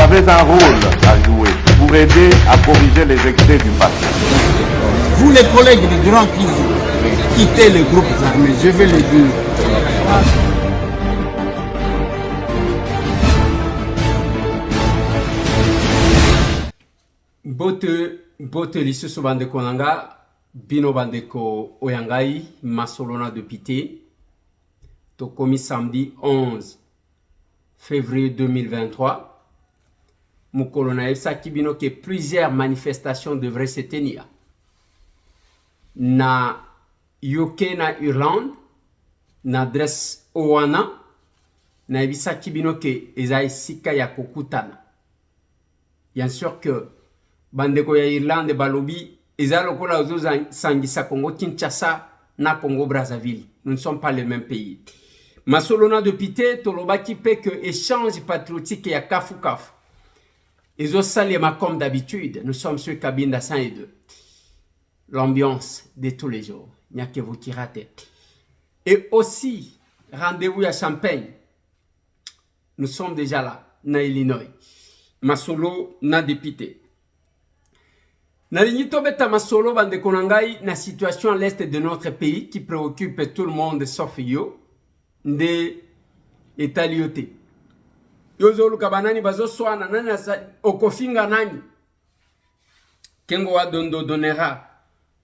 avez un rôle à jouer pour aider à corriger les excès du passé. Vous les collègues du Grand Kivu, quittez les groupes armés, je vais le dire. Bote lisusu bandeko nanga bino bandeko oyangai masolona député tokomi samedi 11 février 2023 mukolo na yebisaki bino que plusieurs manifestations devraient se tenir na UK na Irlande na adresse owana na yebisaki bino que eza esika ya kokutana. Bien sûr que bandeko ya Irlande balobi eza lokola ozo sangisa Congo Kinshasa na Congo Brazzaville. Nous ne sommes pas les mêmes pays. Masolona député tolobaki pe que échange patriotique ya kafu kafu. Ezo salema comme d'habitude. Nous sommes sur Kabinda 102. L'ambiance de tous les jours. N'y a que vous qui ratez. Et aussi rendez-vous à Champagne. Nous sommes déjà là na Illinois. Masolo na député. Nalingi tobeta masolo bandeko nangai na situation à l'est de notre pays qui préoccupe tout le monde sauf yo nde etaliote. Yozo luka banani bazo swana nani okofinga nani. Kengo wa dondo donnera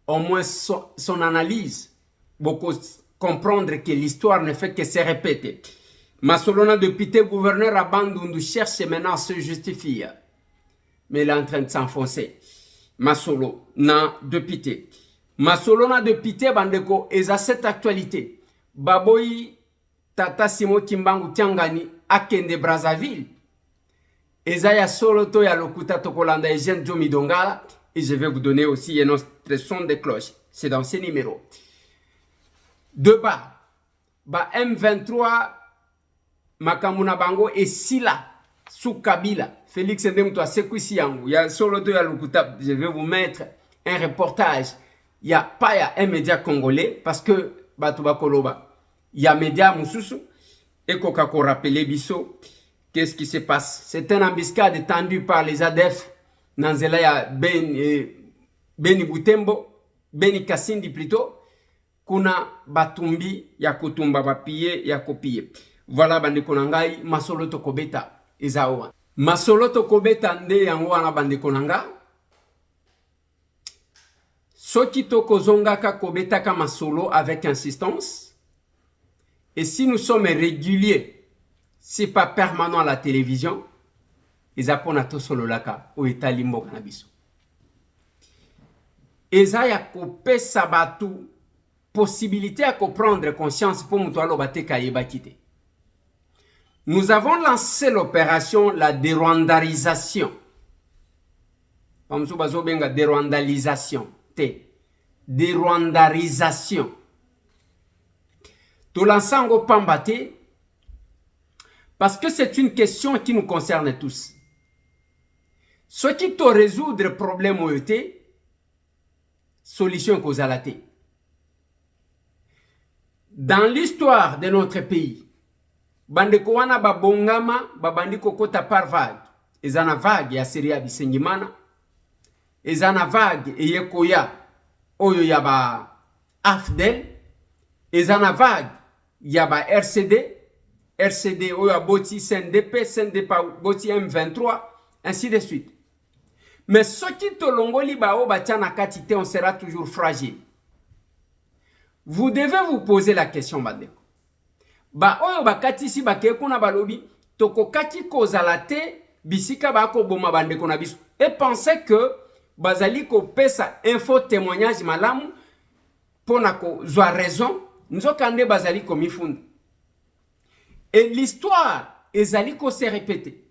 au moins son analyse beaucoup comprendre que l'histoire ne fait que se répéter. Masolona député gouverneur à Bandundu cherche maintenant à se justifier. Mais il est en train de s'enfoncer. Masolo na député. Masolo na député bandeko eza cette actualité. Baboyi Tata Simo Kimbangu Tiangani akende Brazzaville. Eza ya solo to ya lokuta tokolanda et Jean Jomi Dongala. Et je vais vous donner aussi un autre son de cloche. C'est dans ces numéros. De bas. Ba M23 Makamuna Bango et Sila sous Kabila. Félix Ndemto Sekwisi yangu. Ya solo to ya lokuta. Je vais vous mettre un reportage. Il y a pas un média congolais parce que Batouba Koloba. Il y a média Moussousou. Et Kokako rappelé Bisso. Qu'est-ce qui se passe? C'est une embuscade tendue par les ADF. Nanzela ya Beni Butembo. Beni Kassindi plutôt. Kuna Batumbi ya Kutumba Bapie ya Kopie. Voilà bandeko nangai masolo tokobeta ezawa. Masolo tokobeta nde yango wana bandeko nanga. Soki tokozongaka kobetaka masolo avec insistance. Et si nous sommes réguliers, c'est pas permanent à la télévision, ezapona to solo laka o etali mboka na biso. Eza ya kopesa batu possibilité à comprendre conscience pour mutualo bateka yebakite. Nous avons lancé l'opération la dérwandarisation. Pamso bazo benga dérwandalisation. Dérwandarisation. Tout l'ensemble pambate parce que c'est une question qui nous concerne tous. Ce qui te résoudre le problème au été, solution causalate. Dans l'histoire de notre pays, bandeko wana babongama babandiko kota par vague. Ezana vague ya Seria Bisengimana. Ezana vague eyekoya oyo yaba AFDEL. Ezana vague yaba RCD oyo aboti CNDP boti M23 ainsi de suite. Mais ce qui te longoli bao batiana katite on sera toujours fragile. Vous devez vous poser la question bandeko. Ba oyo bakati si bakekuna balobi toko kati kozalate bisika bako boma bandeko na biso et pensez que bazali ko pesa info témoignage malamu pona ko zwa raison nzokande bazali ko mifunda. Et l'histoire ezali ko se répéter.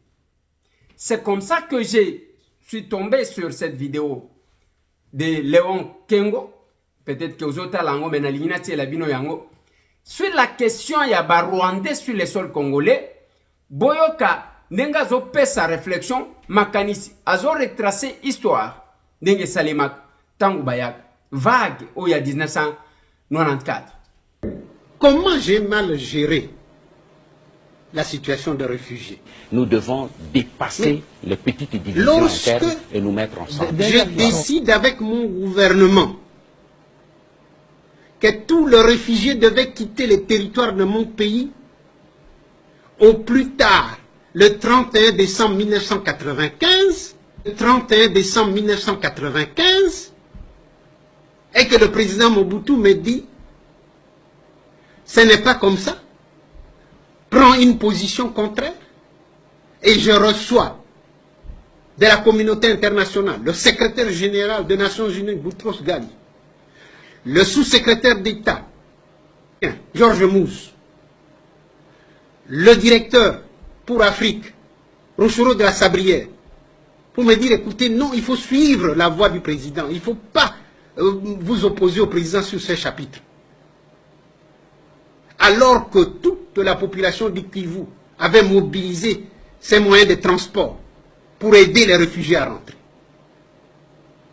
C'est comme ça que je suis tombé sur cette vidéo de Léon Kengo. Peut-être que vous autres lango menalina la bino yango. Sur la question ya ba Rwandais sur le sol congolais, boyoka nenga zo pesa réflexion makanisi azo retracer histoire ndenge salemak tangu bayak vague au ya 1994. Comment j'ai mal géré la situation de réfugiés. Nous devons dépasser les petites divisions internes et nous mettre ensemble. Je décide avec mon gouvernement que tous les réfugiés devaient quitter le territoire de mon pays au plus tard le 31 décembre 1995, le 31 décembre 1995, et que le président Mobutu me dit, ce n'est pas comme ça, prends une position contraire, et je reçois de la communauté internationale le secrétaire général des Nations Unies, Boutros Ghali, le sous-secrétaire d'État, Georges Mousse, le directeur pour Afrique, Rochero de la Sabrière, pour me dire, écoutez, non, il faut suivre la voie du président, il ne faut pas vous opposer au président sur ces chapitres. Alors que toute la population du Kivu avait mobilisé ses moyens de transport pour aider les réfugiés à rentrer.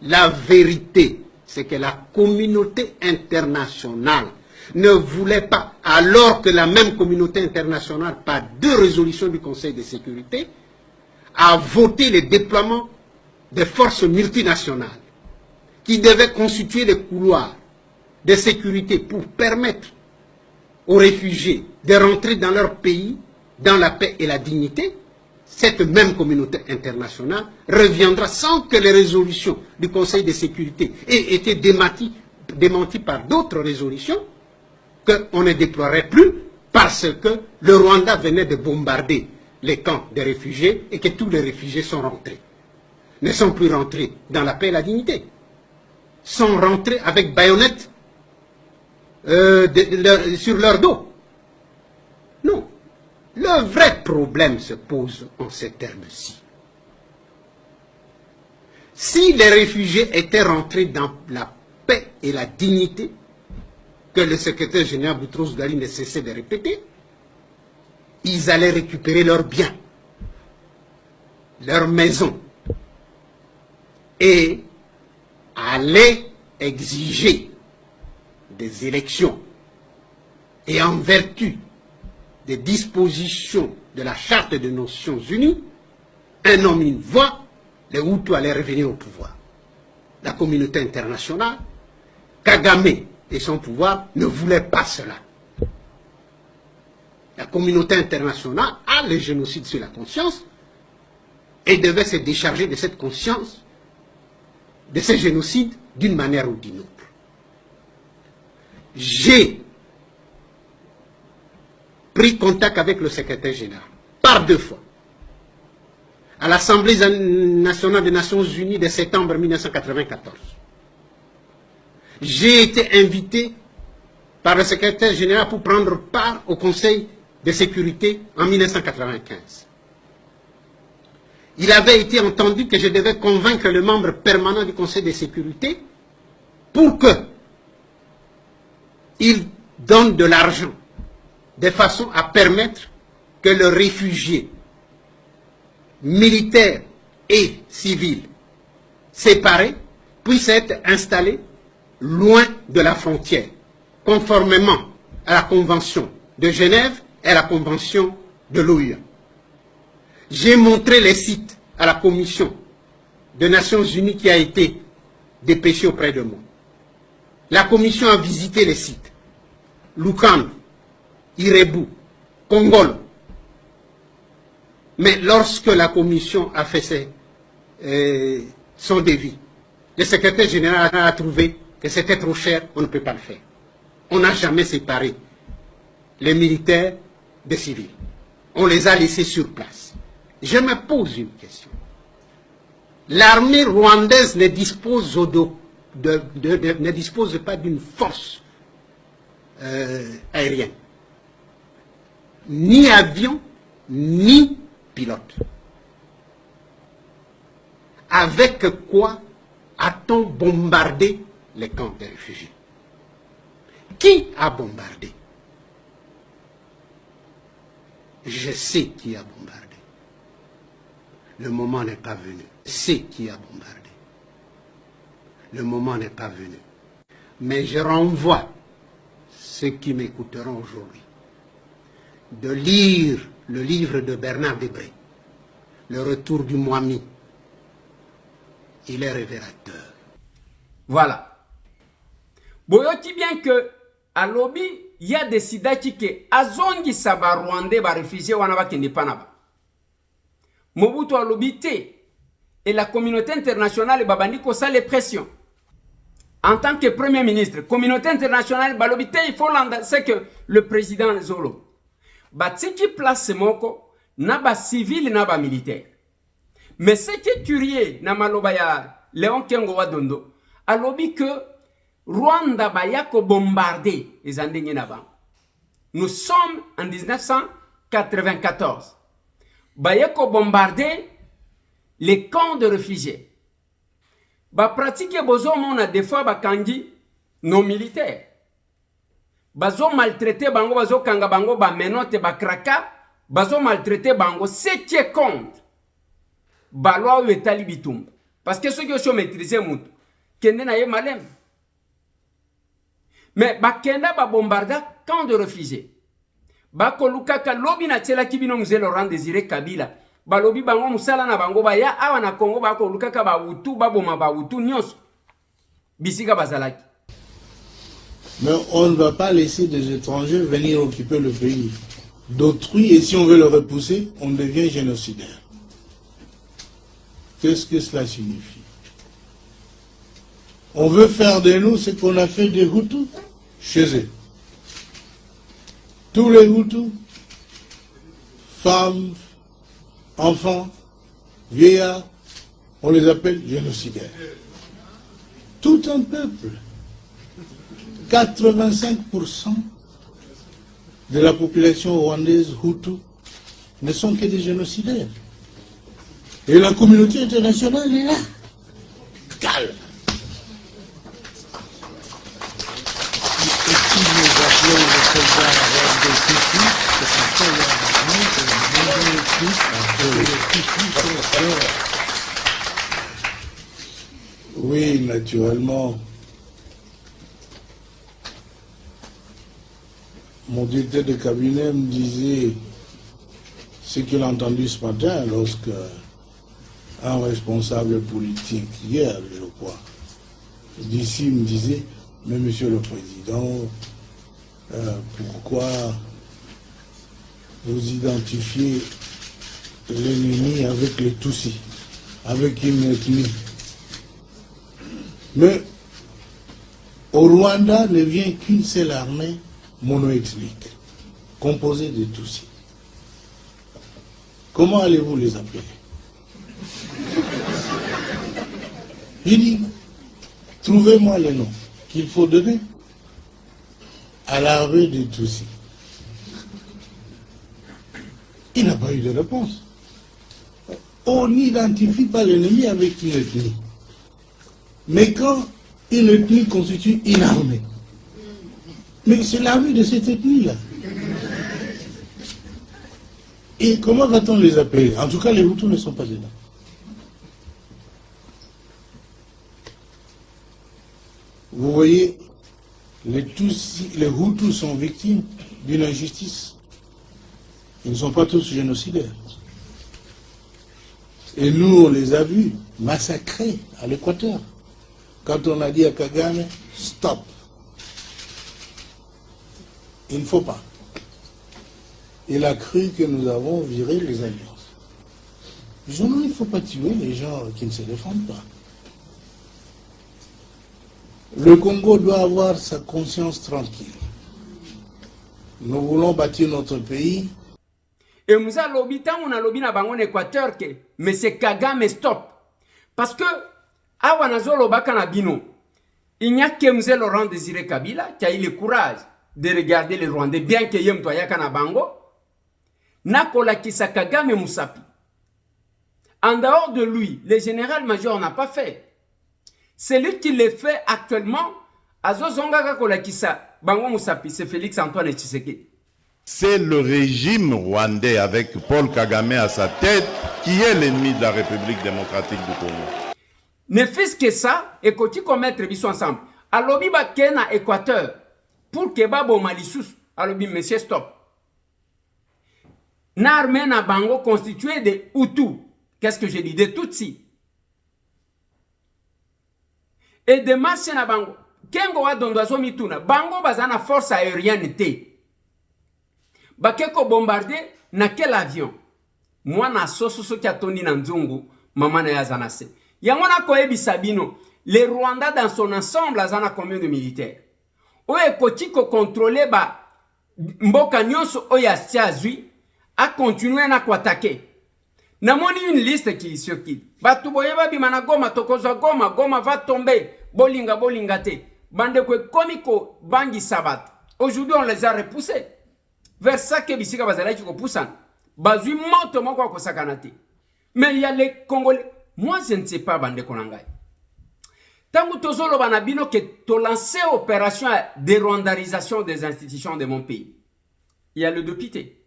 La vérité, c'est que la communauté internationale ne voulait pas, alors que la même communauté internationale, par 2 résolutions du Conseil de sécurité, a voté le déploiement des forces multinationales qui devaient constituer les couloirs de sécurité pour permettre aux réfugiés de rentrer dans leur pays dans la paix et la dignité. Cette même communauté internationale reviendra sans que les résolutions du Conseil de sécurité aient été démenties par d'autres résolutions, qu'on ne déploierait plus parce que le Rwanda venait de bombarder les camps des réfugiés et que tous les réfugiés sont rentrés. Ne sont plus rentrés dans la paix et la dignité. Sont rentrés avec baïonnettes sur leur dos. Non. Le vrai problème se pose en ces termes-ci. Si les réfugiés étaient rentrés dans la paix et la dignité, que le secrétaire général Boutros Ghali ne cessait de répéter, ils allaient récupérer leurs biens, leurs maisons, et allaient exiger des élections. Et en vertu des dispositions de la Charte des Nations Unies, un homme, une voix, les Hutus allaient revenir au pouvoir. La communauté internationale, Kagame et son pouvoir ne voulaient pas cela. La communauté internationale a le génocide sur la conscience et devait se décharger de cette conscience, de ce génocide, d'une manière ou d'une autre. J'ai pris contact avec le secrétaire général, par 2 fois, à l'Assemblée nationale des Nations Unies de septembre 1994. J'ai été invité par le secrétaire général pour prendre part au Conseil de sécurité en 1995. Il avait été entendu que je devais convaincre le membre permanent du Conseil de sécurité pour qu'il donne de l'argent de façon à permettre que le réfugié militaire et civil séparés puisse être installé loin de la frontière, conformément à la Convention de Genève et à la Convention de l'OUA. J'ai montré les sites à la Commission des Nations Unies qui a été dépêchée auprès de moi. La Commission a visité les sites. Lukano, Irebu, Kongolo. Mais lorsque la Commission a fait son devis, le secrétaire général a trouvé que c'était trop cher, on ne peut pas le faire. On n'a jamais séparé les militaires des civils. On les a laissés sur place. Je me pose une question. L'armée rwandaise ne dispose, ne dispose pas d'une force aérienne. Ni avion, ni pilote. Avec quoi a-t-on bombardé les camps des réfugiés? Qui a bombardé? Je sais qui a bombardé. Le moment n'est pas venu. Je sais qui a bombardé. Le moment n'est pas venu. Mais je renvoie ceux qui m'écouteront aujourd'hui de lire le livre de Bernard Debré, Le retour du Mwami. Il est révélateur. Voilà. Boyoki bien que à lobby, il y a des sidaki que azongi saba rwandais ba réfugiés wana ba kende panaba. Mobutu a lobby te et la communauté internationale babandi ko sa les pressions. En tant que premier ministre, communauté internationale ba lobby te il faut c'est que le président Zolo ba tiki place moko na ba civil na ba militaire. Mais ce qui est curieux na maloba ya Léon Kengo Wadondo a lobby que Rwanda bayako bombardé les Andingé Naban. Nous sommes en 1994. Bayako bombardé les camps de réfugiés. Ba pratique bozo mona des fois bakangi nos militaires. Bazo maltraité bango bazo kanga bango ba menote ba kraka bazo maltraité bango c'est qui compte. Balwa ou etali bitumba. Parce que ceux qui ont maîtrisé mutu kende na ye malem. Mais bakenda ba bombarda camp de réfugiés. Bakoluka ka lobi na tela kibino mzee Laurent Désiré Kabila. Balobi bango musala na bango ba ya awa na Congo bakoluka ka ba utu baboma ba utu nyos. Bisika bazalaki. Mais on ne va pas laisser des étrangers venir occuper le pays d'autrui et si on veut le repousser, on devient génocidaire. Qu'est-ce que cela signifie? On veut faire de nous ce qu'on a fait des Hutus chez eux. Tous les Hutus, femmes, enfants, vieillards, on les appelle génocidaires. Tout un peuple, 85% de la population rwandaise Hutu ne sont que des génocidaires. Et la communauté internationale est là. Calme. Oui, naturellement. Mon directeur de cabinet me disait ce qu'il a entendu ce matin lorsque un responsable politique, hier je crois, d'ici me disait, mais monsieur le président, pourquoi vous identifiez l'ennemi avec les Tutsis, avec une ethnie? Mais au Rwanda ne vient qu'une seule armée monoethnique, composée de Tutsis. Comment allez-vous les appeler? Il dit, trouvez-moi les noms qu'il faut donner à l'armée des Tutsis. Il n'a pas eu de réponse. On n'identifie pas l'ennemi avec une ethnie. Mais quand une ethnie constitue une armée, mais c'est l'armée de cette ethnie-là. Et comment va-t-on les appeler? En tout cas, les Hutus ne sont pas dedans. Vous voyez, les Hutus sont victimes d'une injustice. Ils ne sont pas tous génocidaires. Et nous, on les a vus massacrés à l'Équateur. Quand on a dit à Kagame, stop. Il ne faut pas. Il a cru que nous avons viré les alliances. Je dis non, il ne faut pas tuer les gens qui ne se défendent pas. Le Congo doit avoir sa conscience tranquille. Nous voulons bâtir notre pays. Et nous avons lobby na bango en Équateur que M. Kagame stop. Parce que awa nazolo baka na bino. Il n'y a que M. Laurent Désiré Kabila qui a eu le courage de regarder les Rwandais bien que yem toyaka na bango. Nakola kisa Kagame Musapi. En dehors de lui, le général-major n'a pas fait. Celui qui le fait actuellement, Azozonga Kolakisa, Bango Musapi, c'est Félix Antoine Tshisekedi. C'est le régime rwandais avec Paul Kagame à sa tête qui est l'ennemi de la République démocratique du Congo. Ne fût-ce que ça, et qu'on commettre biso ensemble. Alobi ba kena Équateur pour que babo malissus. Alobi monsieur stop. na armée na bango constituée de Hutus. Qu'est-ce que je dis? De Tutsi. Et de marche na bango. Kengo wa dondoazo mituna. Bango bazana force aérienne te. Bakeko bombarder na quel avion? Moi na soso ki atondi na nzungu mama na yazana se. Yangona koyebi sabino. Le Rwanda dans son ensemble azana combien de militaires? Oye kotiko contrôler ba mboka nyonso oya siazui a continuer na kwatake. Namoni une liste qui circule. Batu boyeba bimana Goma tokozwa Goma, Goma va tomber. Bolinga bolinga te. Bande kwe komiko bangi sabat. Aujourd'hui on les a repoussés. Vers ça que bisika bazalaki ko poussan. Bazui moto moko ko sakanate. Mais il y a les Congolais. Moi je ne sais pas bande konangai. Tangu tozolo banabino que to lancé opération de rwandarisation des institutions de mon pays. Il y a le député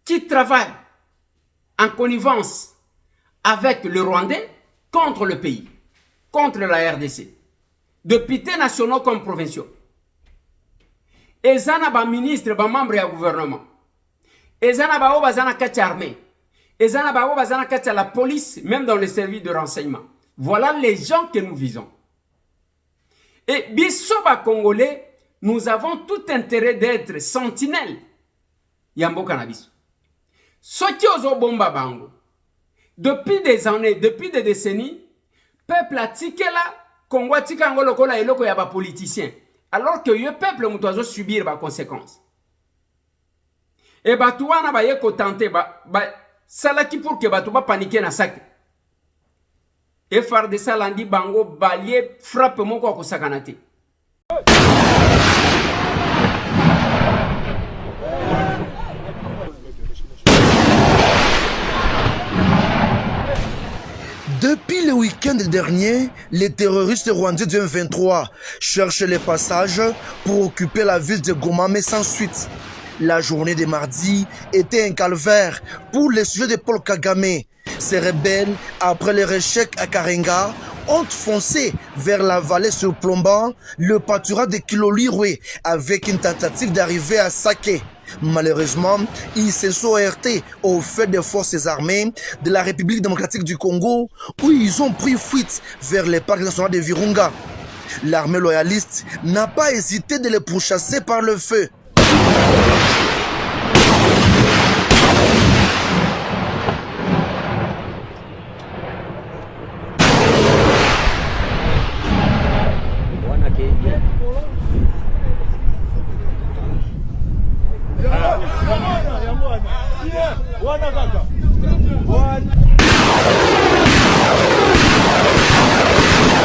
qui travaille en connivence avec le Rwandais contre le pays, contre la RDC. Députés nationaux comme provinciaux. Et zana ba ministre, ba membre du gouvernement. Et zana ba o bazana kati armée. Et zana ba o bazana kati la police, même dans les services de renseignement. Voilà les gens que nous visons. Et bisoba congolais, nous avons tout intérêt d'être sentinelles. Yambo cannabis. Soki ozo bomba bango. Depuis des années, depuis des décennies, peuple a tiqué là, Congo a tiqué angolo kola eloko ya ba politicien. Alors que le peuple mutozo subir ba conséquences. Et batuana ba yeko tenter ba salaki pour que batuba paniquer na sak. Et faire de ça landi bango balier frappe mon quoi sakanate. Depuis le week-end dernier, les terroristes rwandais du M23 cherchent les passages pour occuper la ville de Goma, mais sans suite. La journée de mardi était un calvaire pour les sujets de Paul Kagame. Ces rebelles, après leur échec à Karenga, ont foncé vers la vallée surplombant le pâturage de Kilolirwe avec une tentative d'arriver à Sake. Malheureusement, ils se sont heurtés au fait des forces armées de la République démocratique du Congo où ils ont pris fuite vers les parcs nationaux de Virunga. L'armée loyaliste n'a pas hésité de les pourchasser par le feu.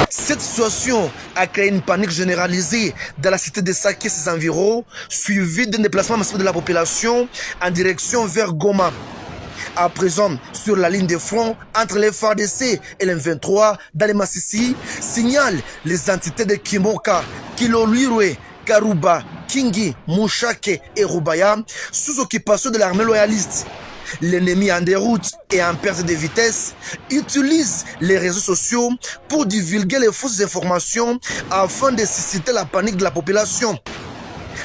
Cette situation a créé une panique généralisée dans la cité de Sake et ses environs, suivie d'un déplacement massif de la population en direction vers Goma. À présent, sur la ligne de front entre les FARDC et les M23 dans les Massissi, signalent les entités de Kimoka, Kilolirwe, Karuba, Kingi, Mouchake et Rubaya sous occupation de l'armée loyaliste. L'ennemi en déroute et en perte de vitesse utilise les réseaux sociaux pour divulguer les fausses informations afin de susciter la panique de la population.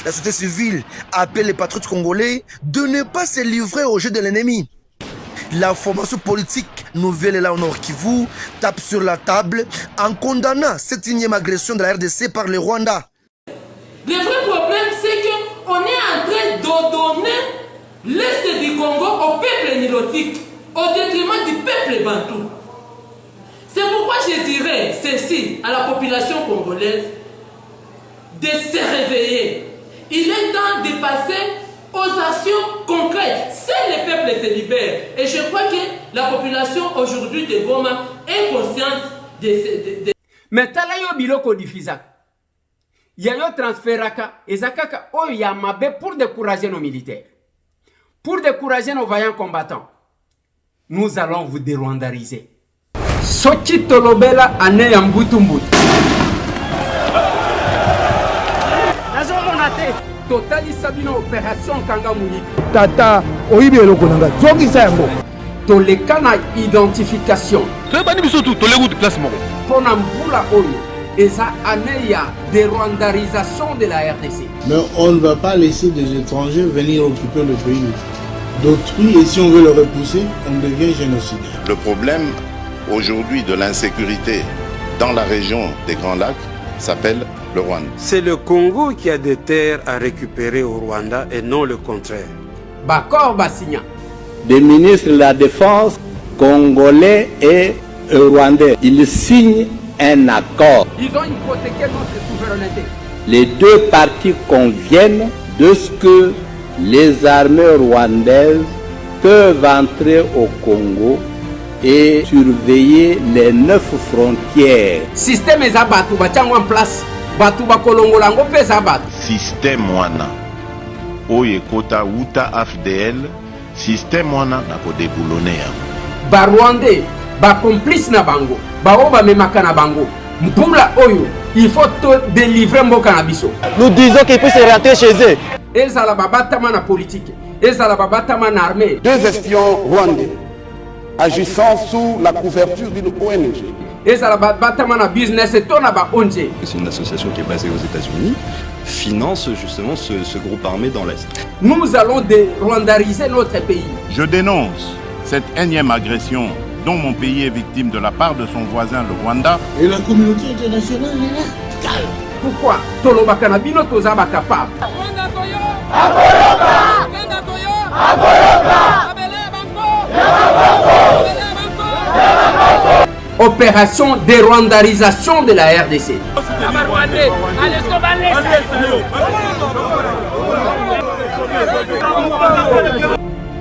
La société civile appelle les patriotes congolais de ne pas se livrer au jeu de l'ennemi. La formation politique nouvelle là au Nord Kivu tape sur la table en condamnant cette énième agression de la RDC par le Rwanda. Le vrai problème, c'est qu'on est en train de donner l'Est du Congo au peuple nilotique, au détriment du peuple bantou. C'est pourquoi je dirais ceci à la population congolaise, de se réveiller. Il est temps de passer aux actions concrètes. C'est le peuple se libère. Et je crois que la population aujourd'hui de Goma est consciente de... Mais talayo biloko difizak. Yayo transferaka ezakaka oya mabe pour décourager nos militaires. Pour décourager nos vaillants combattants. Nous allons vous dérwandariser. Soki tolobela ane ya mbutumbutu. Totali sabino opération kanga muniki. Tata oibelo konanga zongisa yango. Toleka na identification. Tobani biso tu toleku de classe moko. Pona mbula oyo Et ça, il y a des rwandarisation de la RDC. Mais on ne va pas laisser des étrangers venir occuper le pays d'autrui et si on veut le repousser, on devient génocidaire. Le problème aujourd'hui de l'insécurité dans la région des Grands Lacs s'appelle le Rwanda. C'est le Congo qui a des terres à récupérer au Rwanda et non le contraire. Bakor Basigna. Des ministres de la Défense congolais et rwandais. Ils signent un accord. Ils ont hypothéqué notre souveraineté. Les deux parties conviennent de ce que les armées rwandaises peuvent entrer au Congo et surveiller les 9 frontières. Système est abattu, en place. Batu bakolongolango pesa abattu. Système wana oyekota uta AFDL, système wana na kodeboulone yango. Ba Rwandais, ba complice na bango, ba oba memaka na bango. Mpula oyo, il faut te délivrer mboka na biso. Nous disons qu'ils puissent rentrer chez eux. Ezala babatama na politique, ezala babatama na armée. 2 espions rwandais agissant sous la couverture d'une ONG. Ezala babatama na business et tona ba ONG. C'est une association qui est basée aux États-Unis, finance justement ce groupe armé dans l'Est. Nous allons rwandariser notre pays. Je dénonce cette énième agression dont mon pays est victime de la part de son voisin le Rwanda. Et la communauté internationale est là. Calme. Pourquoi Tolobaka na bino tozaba capable. Opération dérwandarisation de la RDC.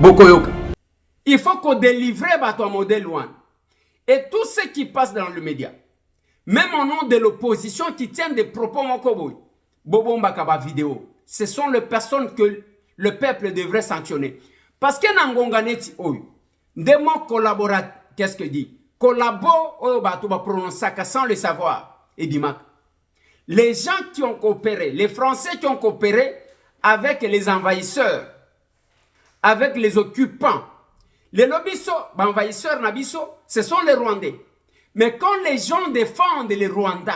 Bokoyoka. Il faut qu'on délivre votre modèle loin. Et tout ce qui passe dans le média, même au nom de l'opposition qui tient des propos mokoboy, Bobo Mbakaba vidéo, ce sont les personnes que le peuple devrait sanctionner. Parce que Nangonganeti Oyo, des mots collaborateurs, qu'est-ce que dit? Collabore Oyo Batouba prononcer sans le savoir. Et Bimak. Les gens qui ont coopéré, les Français qui ont coopéré avec les envahisseurs, avec les occupants, les lobbies, envahisseurs Nabiso, ce sont les Rwandais. Mais quand les gens défendent les Rwandais,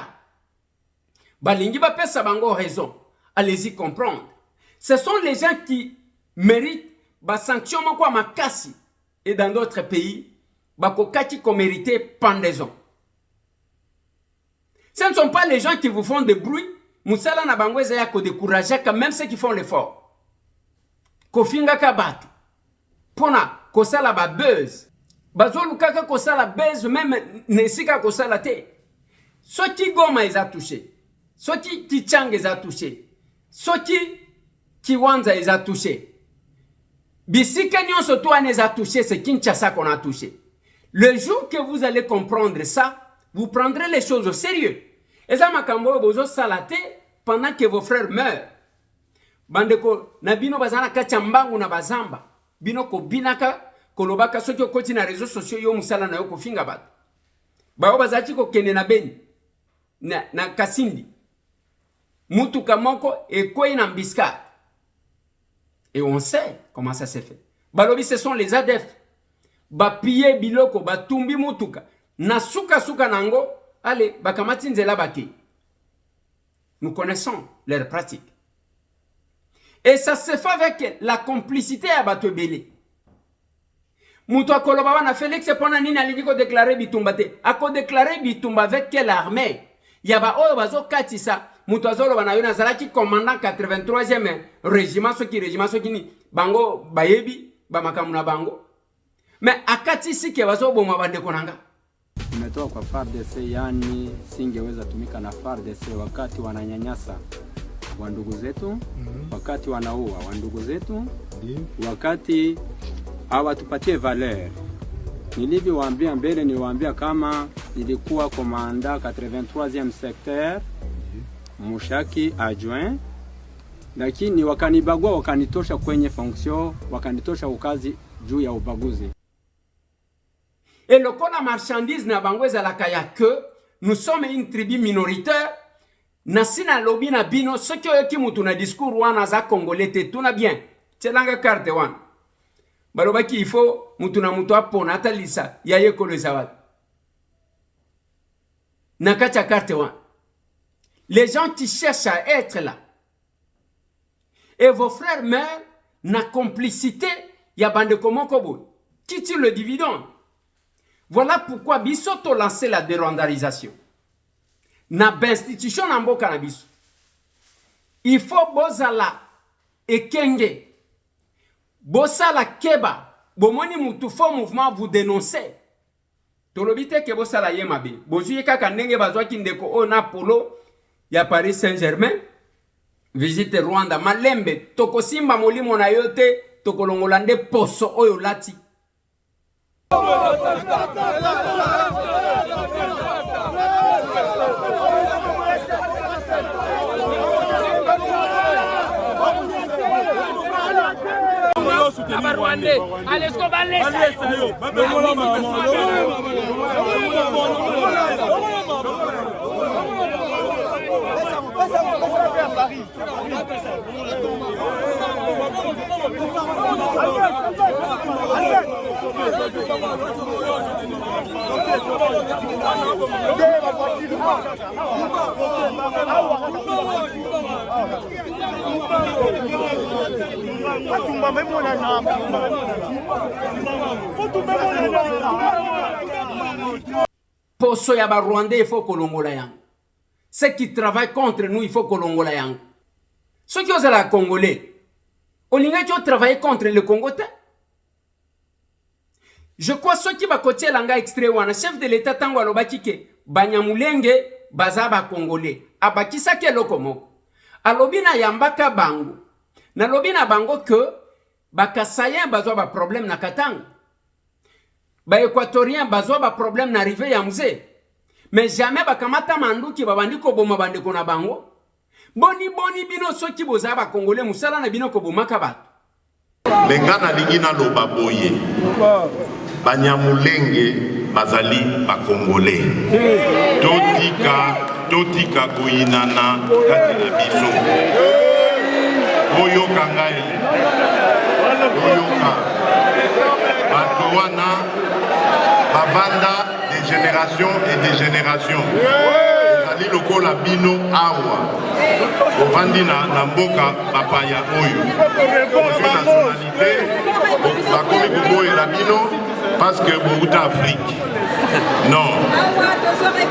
Balingi Bapesa Bango raison. Allez-y comprendre. Ce sont les gens qui méritent la sanction quoi makasi et dans d'autres pays, bakokati qu'on méritait pendaison. Ce ne sont pas les gens qui vous font des bruits. Moussala na bango ezaya ko décourager quand même ceux qui font l'effort. Kofinga kabatu. Pona kosala ba buzz. Bazolu kaka kosala buzz même nesika kosala te. Soki Goma les a touchés. Soki Kichang les a touchés. Soki Kiwanza les a touchés. Bisika nyonso toi les a touchés, c'est Kinshasa qu'on a touché. Le jour que vous allez comprendre ça, vous prendrez les choses au sérieux. Et ça makambo bozo salate pendant que vos frères meurent. Bandeko na bino bazana kachambangu na bazamba. Bino ko binaka kolobaka soki okoti na réseaux sociaux yo musala na yo ko finga bat. Bao bazachi ko kene na beni. Na Kasindi. Mutu kamoko et koi na Mbiska. Et on sait comment ça s'est fait. Balobi ce sont les ADF. Bapiye biloko batumbi mutuka. Na suka suka nango. Allez, bakamati nzela baki. Nous connaissons leurs pratiques. Et ça se fait avec la complicité à Batobele. Moutoua Kolobawa na Félix Epona Nina Lidiko déclaré Bitumba te. A ko déclaré Bitumba avec quelle armée? Yaba Oyo Bazo Katisa. Moutoua Zolo Banayona Zalaki commandant 83e régiment, ce qui régiment, ce qui ni. Bango Bayebi, Bamakamuna Bango. Mais à Katisi qui Bazo Boma Bande Konanga. Tumetoka kwa FARDC, yani singeweza tumika na FARDC wakati wananyanyasa wa ndugu zetu, wakati wanaua wa ndugu zetu, wakati hawatupatie valeur. Nilivyowaambia mbele, niliwaambia kama nilikuwa komanda 83e secteur Mushaki adjoint, lakini wakanibagua, wakanitosha kwenye fonction, wakanitosha ukazi juu ya ubaguzi. Et le cas de marchandise na bangweza la kaya que nous sommes une tribu minoritaire. Nasina lobi na bino ce qui mutu na discours wana za congolais te tuna bien. Tselanga carte wana. Balobaki il faut mutu na mutu apona atalisa ya yeko le zawad. Nakacha carte wana. Les gens qui cherchent à être là. Et vos frères meurent na complicité ya bande komokobo. Qui tire le dividende? Voilà pourquoi Bisoto lancé la dérwandarisation. Na d'institution na mboka na biso. Il faut bozala ekenge. Bosala keba. Bomoni mutu fo mouvement vous dénoncer. Tolobite ke bosala yemabe. Bozuye kaka ndenge bazwaki ndeko o na polo ya Paris Saint-Germain. Visite Rwanda. Malembe. Tokosimba molimo na yote. Tokolongola nde poso oyo lati. Allez, ce qu'on va laisser. Poso ya ba Rwandais, il faut kolongola yang. Ceux qui travaillent contre nous, il faut kolongola yang. Ceux qui osent la Congolais, olinga qui ont travaillé contre le Congo. Je crois ceux qui va côté langa extrait wana chef de l'état tango alobaki ke Banyamulenge bazaba Congolais. Abakisa ke lokomoko. Alobina yambaka bango. Na lobina bango que bakasayen bazwa ba problème na Katanga. Ba équatorien bazwa ba problème na rive ya mzee. Mais jamais bakamata manduki babandi ko boma bande ko na bango. Boni bino soki bozaba Congolais musala na bino ko bomaka bato. Lengana lingina loba boye. Banyamulenge bazali ba Congolais. Totika koinana kati na biso. Oyoka ngai. Oyoka. Bato wana babanda des générations et des générations. Ezali lokola bino awa. Ovandi na mboka bapaya oyo. Ozwi nationalité. Bakomi koboyela bino parce que bouta Afrique. Non.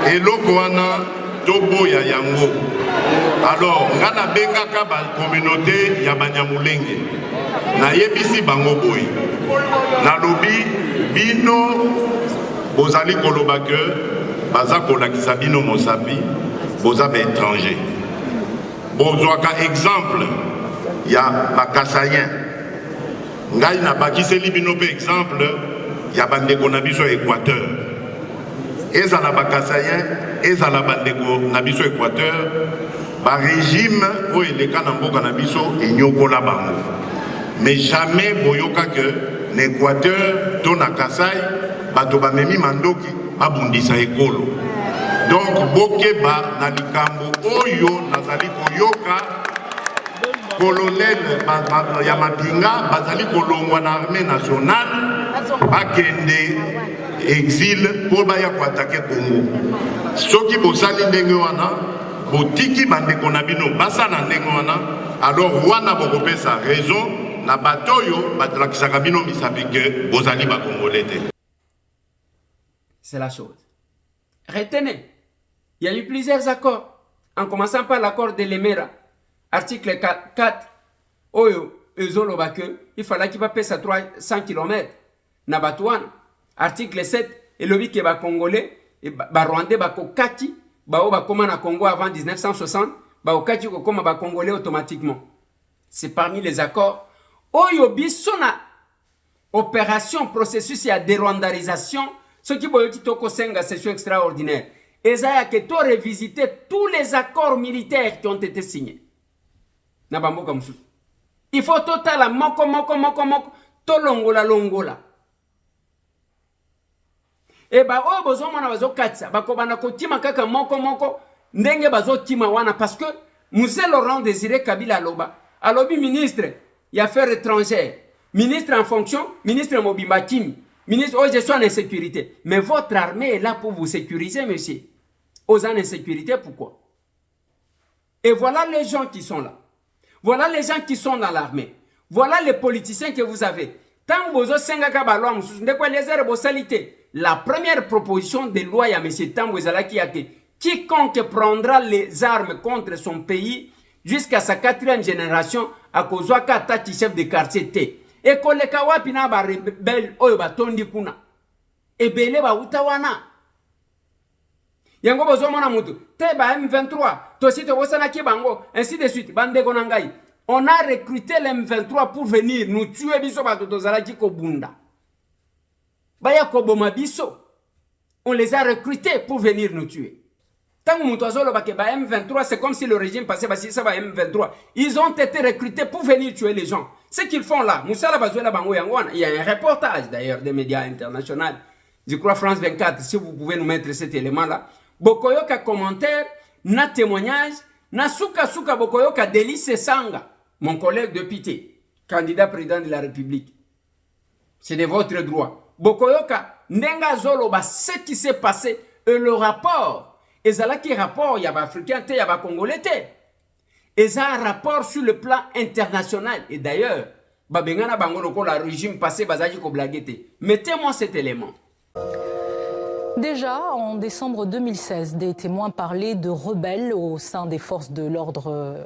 Eloko wana toboya yango. Alors, ngana bengaka ba communauté ya Banyamulenge. Na yebisi bango boy. Na lobi bino bozali koloba ke baza kolakisa bino mosapi boza ba étranger. Bozwaka exemple ya bakasayen. Ngai na bakiseli bino pe exemple ya bandeko na biso Équateur. Ezala bakasayen, ezala bandeko na biso Équateur, ba régime o eleka na mboka na biso enyokola bango. Mais jamais boyoka que l'Équateur to na Kasai bato bamemi mandoki babundisa ekolo. Donc bokeba na likambo oyo nazali koyoka colonel ya mapinga bazali kolongwa na armée nationale bakende exil pour baya ko attaquer Congo. Soki bosali ndenge wana botiki bandeko na bino basala ndenge wana, alors wana bokopesa raison na batoyo batlakisaka bino misapi ke bozali ba Congolais. C'est la chose. Retenez, il y a eu plusieurs accords, en commençant par l'accord de Lemera, article 4, Oyo, Ezolobake, il fallait qu'il va passer à 300 km. Nabatouane, article 7, et le que ba Congolais, et ba Rwandais, ba Kokati, ba Oba Koma na Congo avant 1960, ba Okati Koma ba Congolais automatiquement. C'est parmi les accords. Oyo bisona opération, processus et dérwandarisation, ce qui veut dire que c'est une session extraordinaire. Et ça a que revisiter tous les accords militaires qui ont été signés. Il faut total moko to longola. Et bah oh besoin mana bazo katsa bako bana kotima kaka moko ndenge bazo tima wana parce que Mzee Laurent Désiré Kabila loba alobi ministre y affaires étrangères, ministre en fonction, ministre Mobimba Kimi, ministre aux gestion en insécurité. Mais votre armée est là pour vous sécuriser, monsieur. Aux en insécurité, pourquoi? Et voilà les gens qui sont là. Voilà les gens qui sont dans l'armée. Voilà les politiciens que vous avez. Tant que vous avez la première proposition de loi, il y a M. Tambo Ezalaki, quiconque prendra les armes contre son pays jusqu'à sa 4e génération, à cause de Katati chef de quartier T. Et que les Kawapina ba rebelle, oyoba tondi kuna. Et bele ba utawana. Yango bozo mona mutu. Te ba M23. Tosi to wosana kibango. Ainsi de suite. Bande konangai. On a recruté les M23 pour venir nous tuer biso ba totozalaki ko bunda. Baya ko boma biso. On les a recrutés pour venir nous tuer. Tant que M23, c'est comme si le régime passait par M23. Ils ont été recrutés pour venir tuer les gens. Ce qu'ils font là, il y a un reportage d'ailleurs des médias internationaux. Je crois France 24, si vous pouvez nous mettre cet élément-là. Bokoyoka commentaire, na témoignage, na suka Bokoyoka Délice Sanga, mon collègue député, candidat président de la République. C'est de votre droit. Bokoyoka, Ndenga Zoloba, ce qui s'est passé et le rapport. Et ça là qui rapport, il y a africain, il y a congolais. Et ça un rapport sur le plan international. Et d'ailleurs, babengana bangolo la régime passé bazaji ko blaguete. Mettez-moi cet élément. Déjà, en décembre 2016, des témoins parlaient de rebelles au sein des forces d'ordre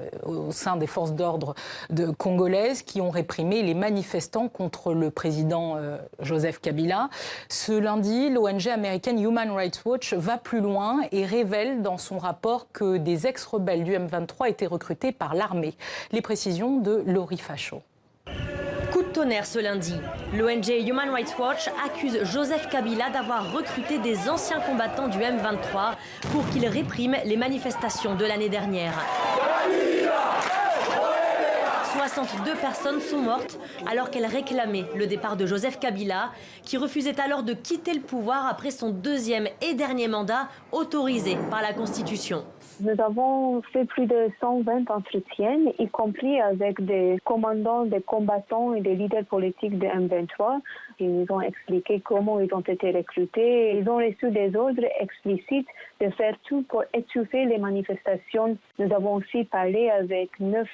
congolaises qui ont réprimé les manifestants contre le président Joseph Kabila. Ce lundi, l'ONG américaine Human Rights Watch va plus loin et révèle dans son rapport que des ex-rebelles du M23 étaient recrutés par l'armée. Les précisions de Laurie Fachot. Coup de tonnerre ce lundi. L'ONG Human Rights Watch accuse Joseph Kabila d'avoir recruté des anciens combattants du M23 pour qu'ils répriment les manifestations de l'année dernière. 62 personnes sont mortes alors qu'elles réclamaient le départ de Joseph Kabila, qui refusait alors de quitter le pouvoir après son 2e et dernier mandat autorisé par la Constitution. Nous avons fait plus de 120 entretiens, y compris avec des commandants, des combattants et des leaders politiques de M23. Ils nous ont expliqué comment ils ont été recrutés. Ils ont reçu des ordres explicites de faire tout pour étouffer les manifestations. Nous avons aussi parlé avec 9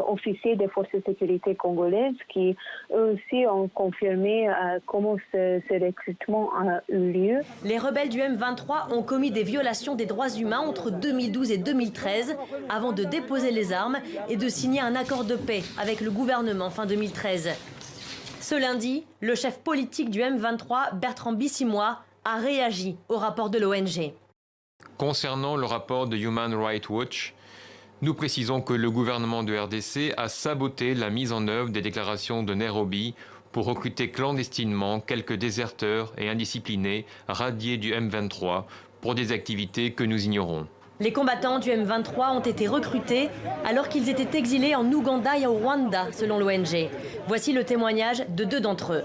officiers des forces de sécurité congolaises qui, eux aussi, ont confirmé comment ce recrutement a eu lieu. Les rebelles du M23 ont commis des violations des droits humains entre 2012 et 2013 avant de déposer les armes et de signer un accord de paix avec le gouvernement fin 2013. Ce lundi, le chef politique du M23, Bertrand Bissimois, a réagi au rapport de l'ONG. Concernant le rapport de Human Rights Watch, nous précisons que le gouvernement de RDC a saboté la mise en œuvre des déclarations de Nairobi pour recruter clandestinement quelques déserteurs et indisciplinés radiés du M23 pour des activités que nous ignorons. Les combattants du M23 ont été recrutés alors qu'ils étaient exilés en Ouganda et au Rwanda, selon l'ONG. Voici le témoignage de 2 d'entre eux.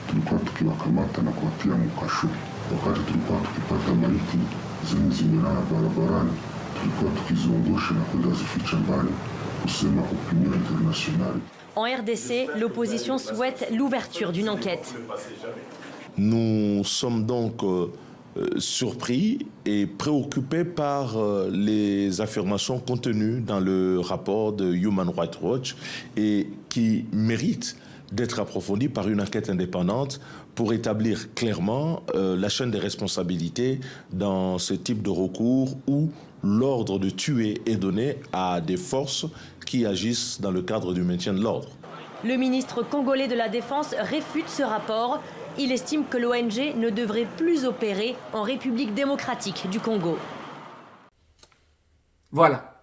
tulikuwa tukiwakamata na kuwatia mkasho. Wakati tulikuwa tukipata maiti zimelala barabarani, tulikuwa tukizungusha na kwenda zificha mbali kusema opinion internationale. En RDC, l'opposition souhaite l'ouverture d'une enquête. Nous sommes donc surpris et préoccupés par les affirmations contenues dans le rapport de Human Rights Watch et qui méritent d'être approfondie par une enquête indépendante pour établir clairement la chaîne des responsabilités dans ce type de recours où l'ordre de tuer est donné à des forces qui agissent dans le cadre du maintien de l'ordre. Le ministre congolais de la Défense réfute ce rapport. Il estime que l'ONG ne devrait plus opérer en République démocratique du Congo. Voilà.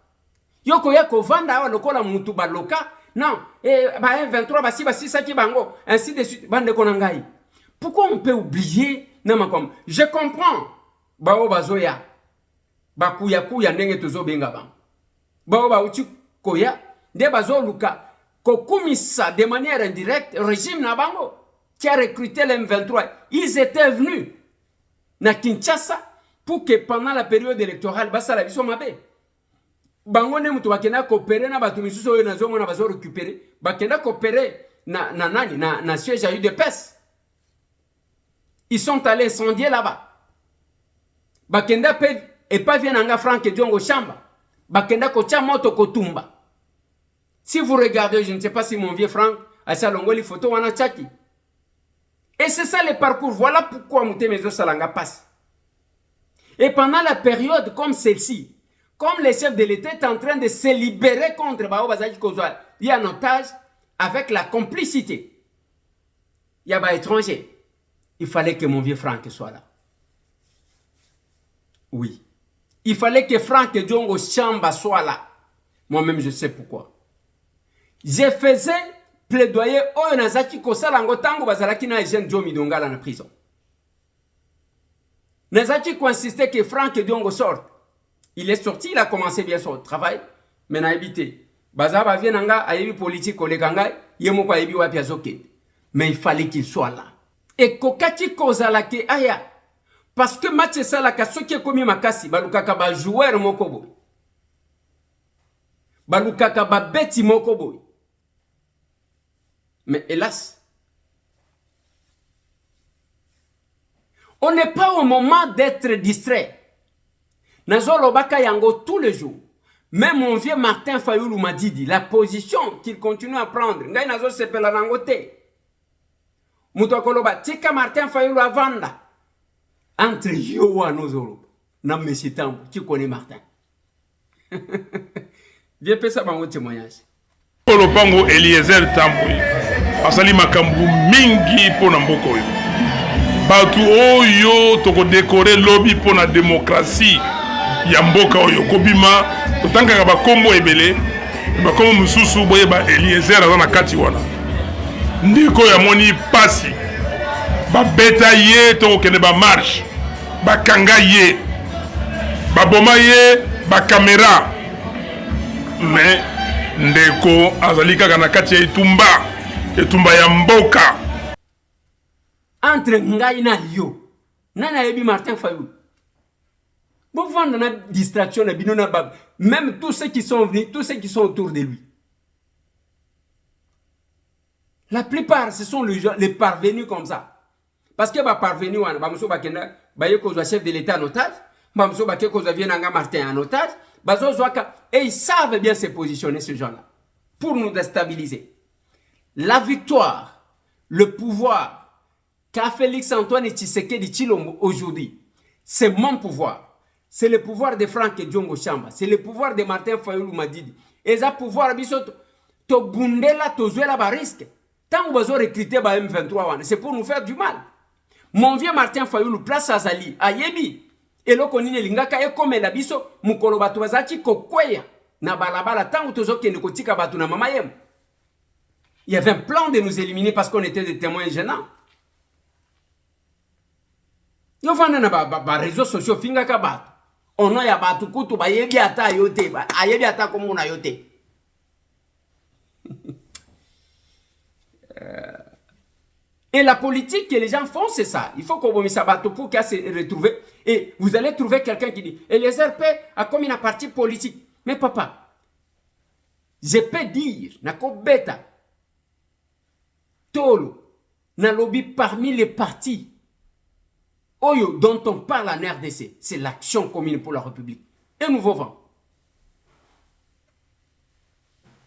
Yoko yako vanda wa lokola mutu baloka. Non, ba 23 basi saki bango, ainsi de suite, bande konangai. Pourquoi on peut oublier nama comme je comprends. Bao bazoya. Ba kuya ndenge tozo benga ba. Bao ba uchi koya, de bazo luka kokumisa de manière indirecte régime na bango qui a recruté les M23. Ils étaient venus na Kinshasa pour que pendant la période électorale basa la biso mabe. Bango ne mutu bakenda coopérer na batu misusu oyo na zongo na bazo récupérer, bakenda coopérer na siège à UDPS. Ils sont allés incendier là-bas. Bakenda pe et pas vient nga Frank Diongo Chamba. Bakenda ko tia moto kotumba. Si vous regardez, je ne sais pas si mon vieux Frank a sa longo les photos wana tchaki. Et c'est ça le parcours. Voilà pourquoi Moutemezo Salanga passe. Et pendant la période comme celle-ci, comme les chefs de l'État est en train de se libérer contre Bao Bazaki Kozwa, il y a un otage avec la complicité. Il y a des étrangers. Il fallait que mon vieux Franck soit là. Oui. Il fallait que Frank Diongo Chamba soit là. Moi-même, je sais pourquoi. Je faisais plaidoyer au Nazaki Kosalango Tango Bazalaki na Eugène Jomi Dongala en prison. Nazaki insistait que Frank Diongo sorte. Il est sorti, il a commencé bien son travail, mais n'a habité. Bazaba vient nanga ayebi politique kolekanga yemo kwa ayebi wapi azoke. Mais il fallait qu'il soit là. Et kokati kozalake aya parce que match salaka soki komi makasi balukaka ba joueur mokobo. Balukaka ba beti mokobo. Mais hélas, on n'est pas au moment d'être distrait. Nazolo baka yango tous les jours. Même mon vieux Martin Fayoulou m'a dit la position qu'il continue à prendre. Ngai nazo sepela nangote. Muto koloba tika Martin Fayoulou avanda. Entre yo wa nozolo. Na monsieur Tambo qui connaît Martin. Viens pesa bango témoignage. Kolopango Eliezer Tambo. Asali makambu mingi pona mboko oyo. Batu oyo toko décorer lobby pona démocratie. Ya mboka oyo kobima otanga ba kombo ebele ba kombo mususu boye ba Eliezer azana kati wana ndiko ya moni pasi ba beta ye to kene ba marche ba kanga ye ba boma ye ba caméra mais ndeko azalika kana kati ya etumba ya mboka entre ngai na yo nana yebi Martin Fayoulou. Bon, vendre la distraction, même tous ceux qui sont venus, tous ceux qui sont autour de lui. La plupart, ce sont les parvenus comme ça. Parce que les parvenus, ils chef de l'État en otage, Martin en otage, et ils savent bien se positionner, ces gens-là, pour nous déstabiliser. La victoire, le pouvoir qu'a Félix Antoine Tshisekedi Tshilombo aujourd'hui, c'est mon pouvoir. C'est le pouvoir de Frank Diongo Chamba. C'est le pouvoir de Martin Fayoulou Madidi. Et ça pouvoir, to bundela, to zuela ba risque. Tant que vous recruter ba M23, c'est pour nous faire du mal. Mon vieux Martin Fayoulou, place à Zali, à Yebi. Et là, on y a comme la biso, mukolo batu bazaki kokweya. Na balabala, tant que tozo kene kotika batu na mamayem. Il y avait un plan de nous éliminer parce qu'on était des témoins gênants. Yo vanda na ba réseaux sociaux finga kabatu. On a batu kutu ba yebi ata yote ba ayebi ata komo na yote. Et la politique que les gens font, c'est ça. Il faut qu'on bomisse à batu pour qu'elle se retrouve. Et vous allez trouver quelqu'un qui dit et les RP a comme une partie politique. Mais papa, je peux dire nako beta tolo na lobby parmi les partis Oyo dont on parle en RDC, c'est l'action commune pour la République. Et nouveau vent.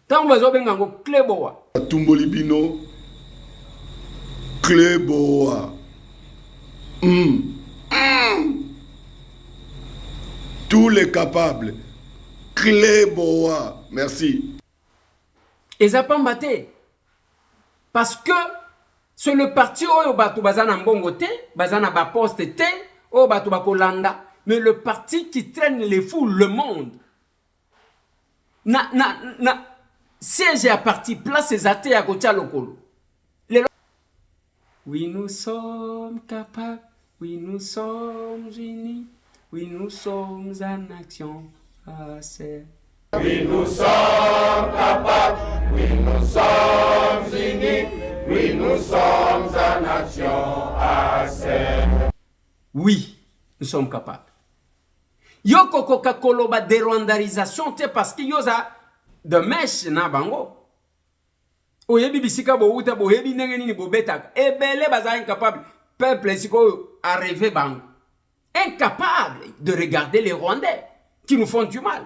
Tant que vous avez un Cléboa. Tumbolibino, Cléboa. Tous les capables. Cléboa. Merci. Et ça pas mbaté. Parce que c'est le parti où batu bazana mbongo te, bazana ba poste te, où batu bakolanda, mais le parti qui traîne les foules, le monde. Siège à parti, place les athées à Gotia Lokolo. Oui, nous sommes capables, oui, nous sommes unis, oui, nous sommes en action. Oui, nous sommes capables, oui, nous sommes unis. Oui, nous sommes en action assez. Oui, nous sommes capables. Yo kokoka koloba dérwandarisation te parce que yo za de mèche na bango. Oyebi bisika bo uta bo hebi ndenge nini bo beta. Ebele baza incapable. Peuple siko a rêvé bango. Incapable de regarder les Rwandais qui nous font du mal.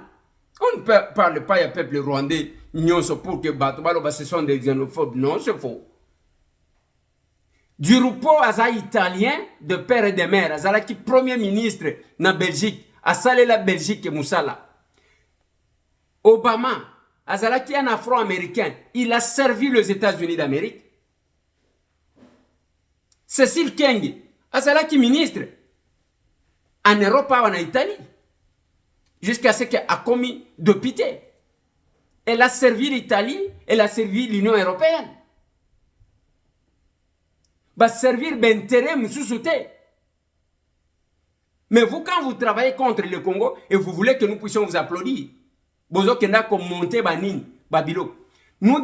On ne parle pas du peuple rwandais pour que ce sont des xénophobes. Non, c'est faux. Du Rupo aza italien de père et de mère, azala qui premier ministre na Belgique, a salé la Belgique et Moussala. Obama, azala qui est un afro-américain, il a servi les États-Unis d'Amérique. Cécile Keng, azala qui ministre en Europe ou en Italie, jusqu'à ce qu'elle a commis de pitié. Elle a servi l'Italie, elle a servi l'Union européenne. Va servir d'intérêt moussouté. Mais vous, quand vous travaillez contre le Congo et vous voulez que nous puissions vous applaudir, nous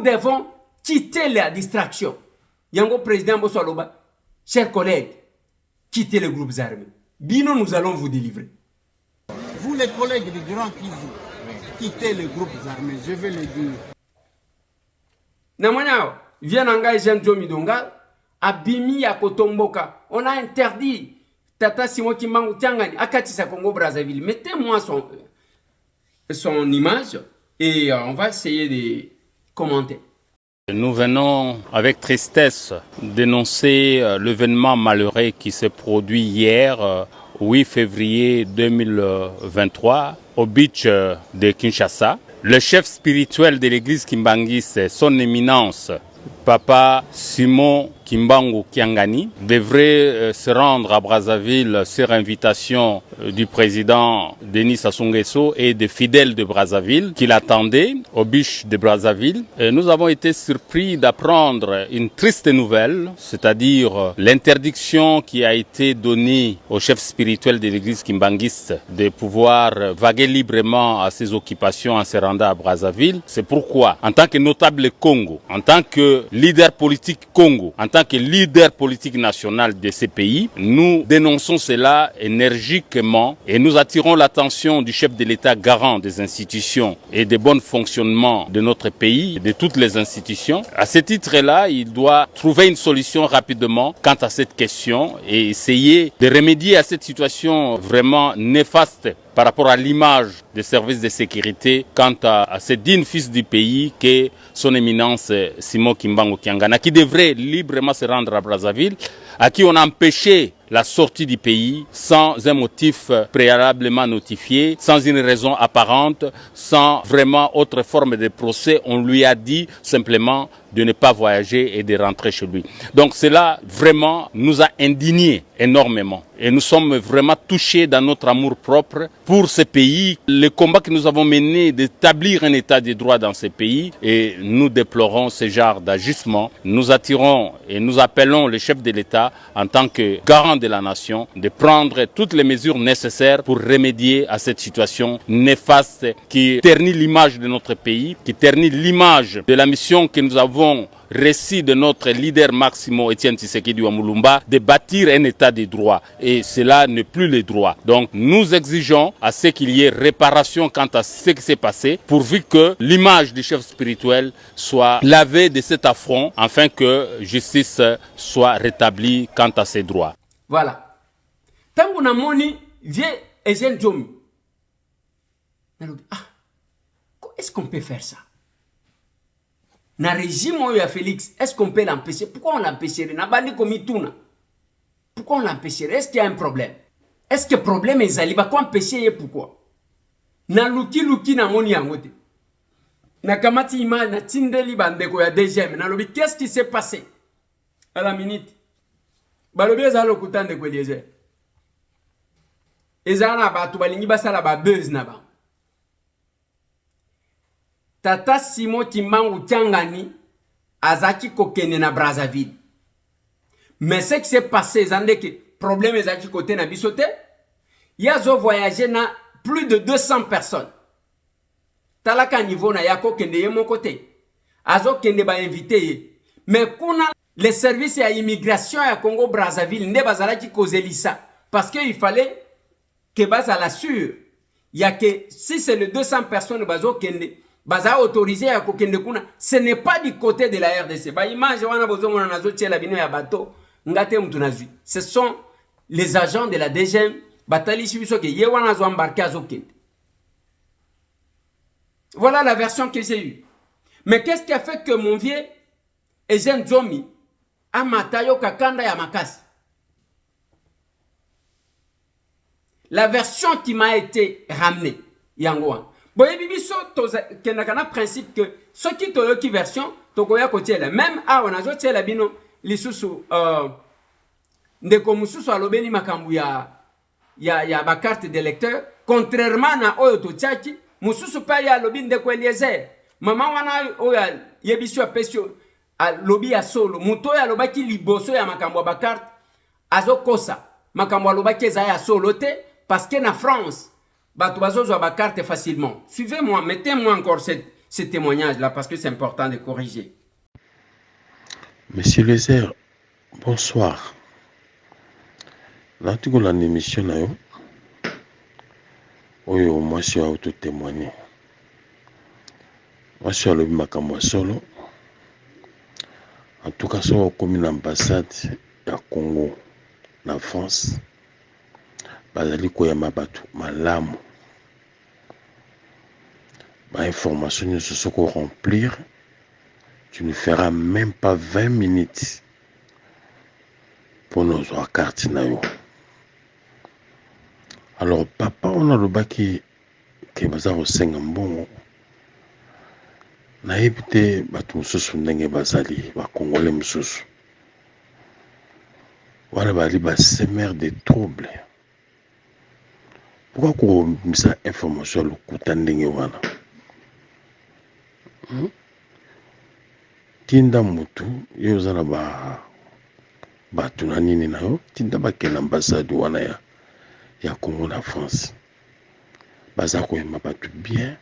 devons quitter la distraction. Yango président Bossoloba, chers collègues, quittez les groupes armés. Bino, nous allons vous délivrer. Vous, les collègues du Grand Kivu, quittez les groupes armés, je vais le dire. Namonao, viens en Jean Jomi Donga. Abimi ya Kotomboka. On a interdit Tata Simon Kimbangu Tiangani Akatisa Congo Brazzaville. Mettez-moi son image et on va essayer de commenter. Nous venons avec tristesse dénoncer l'événement malheureux qui s'est produit hier, 8 février 2023, au beach de Kinshasa. Le chef spirituel de l'église Kimbangis, son éminence, Papa Simon Kimbangu Kiangani, devrait se rendre à Brazzaville sur invitation du président Denis Sassou Nguesso et des fidèles de Brazzaville qui l'attendaient au beach de Brazzaville. Et nous avons été surpris d'apprendre une triste nouvelle, c'est-à-dire l'interdiction qui a été donnée au chef spirituel de l'église kimbangiste de pouvoir vaguer librement à ses occupations en se rendant à Brazzaville. C'est pourquoi, en tant que notable Congo, en tant que leader politique Congo, en tant que leader politique national de ces pays, nous dénonçons cela énergiquement et nous attirons l'attention du chef de l'État garant des institutions et des bons fonctionnements de notre pays, de toutes les institutions. À ce titre-là, il doit trouver une solution rapidement quant à cette question et essayer de remédier à cette situation vraiment néfaste par rapport à l'image des services de sécurité quant à ce digne fils du pays qu'est son éminence Simon Kimbangu Kiangana, qui devrait librement se rendre à Brazzaville, à qui on a empêché la sortie du pays sans un motif préalablement notifié, sans une raison apparente, sans vraiment autre forme de procès. On lui a dit simplement de ne pas voyager et de rentrer chez lui. Donc cela vraiment nous a indignés énormément. Et nous sommes vraiment touchés dans notre amour propre pour ce pays, le combat que nous avons mené d'établir un état de droit dans ce pays, et nous déplorons ce genre d'ajustement. Nous attirons et nous appelons le chef de l'État en tant que garant de la nation de prendre toutes les mesures nécessaires pour remédier à cette situation néfaste qui ternit l'image de notre pays, qui ternit l'image de la mission que nous avons récit de notre leader Maximo Etienne Tshisekedi Wamulumba de bâtir un état de droit. Et cela n'est plus le droit. Donc nous exigeons à ce qu'il y ait réparation quant à ce qui s'est passé, pourvu que l'image du chef spirituel soit lavée de cet affront, afin que justice soit rétablie quant à ses droits. Voilà. Tango na moni vie Eugène Diomi. Est-ce qu'on peut faire ça? Na régime ya Félix, est-ce qu'on peut l'empêcher? Pourquoi on l'empêcherait? Pourquoi on l'empêcherait? Est-ce qu'il y a un problème? Est-ce que le problème est zali? Pourquoi empêcher? Pourquoi? Na luki na moni yangote. Na kamati ima na tindeli bandeko ya DGM. Na lobi, qu'est-ce qui s'est passé? À la minute. Balobi ezalo kutande kwa Eliezer. Ezana batu balingi basala ba buzz na ba. Tata Simon Kimbangu Tiangani azaki kokene na Brazzaville. Mais ce qui s'est passé, c'est que le problème est côté na bisote. Yazo voyagé na plus de 200 personnes. Talaka niveau na yako kende ye mon côté. Azo kende ba invité. Mais kuna les services à immigration à Congo Brazzaville ne bazalaki kozelisa parce que il fallait que basa la sûre. Il y a que si c'est les 200 personnes bazo kende baza autorisé à kokende kuna, ce n'est pas du côté de la RDC. Ba image wana bozo mona nazo tiela bino ya bateau ngate mtu nazui. Ce sont les agents de la DGM batali sibiso ke ye wana zo embarquer azo kende. Voilà la version que j'ai eue. Mais qu'est-ce qui a fait que mon vieux Eugène Djomi a matayo kakanda ya makasi? La version qui m'a été ramenée, yangoa. Boye bibiso kenakana principe que ce qui toyo ki version tokoya kotiela même a onazo tiela bino lisusu ndeko mususu alobeni makambu ya ba carte de lecteur contrairement na oyo totiaki mususu pa ya lobi ndeko Eliezer mama wana oya yebiso apesio alobi ya solo muto ya lobaki liboso ya makambo ba carte azokosa makambo alobaki eza ya solo te parce que na France bato bazozwa ba carte facilement. Suivez-moi, mettez-moi encore ce témoignage là parce que c'est important de corriger. Monsieur Lézer, bonsoir. Là, tu as une émission là, oui, moi je suis auto-témoigné. Moi je suis allé à solo. En tout cas, sur la commune ambassade du Congo, en France, bazali koyama batu malamu. Bah, information sur ce qu'on remplir, tu ne feras même pas 20 minutes pour nos cartes. Alors, papa, on a le bac qui est basé au Sengambon. Na évité batu mususu ndenge bazali ba congolais mususu. Voilà bali ba semer des troubles. Pourquoi qu'on misa information le kutandenge wana? Tinda mutu yozala ba tunanini na yo tinda ba kena ambassade wana ya Congo na France. Baza ko yema batu bien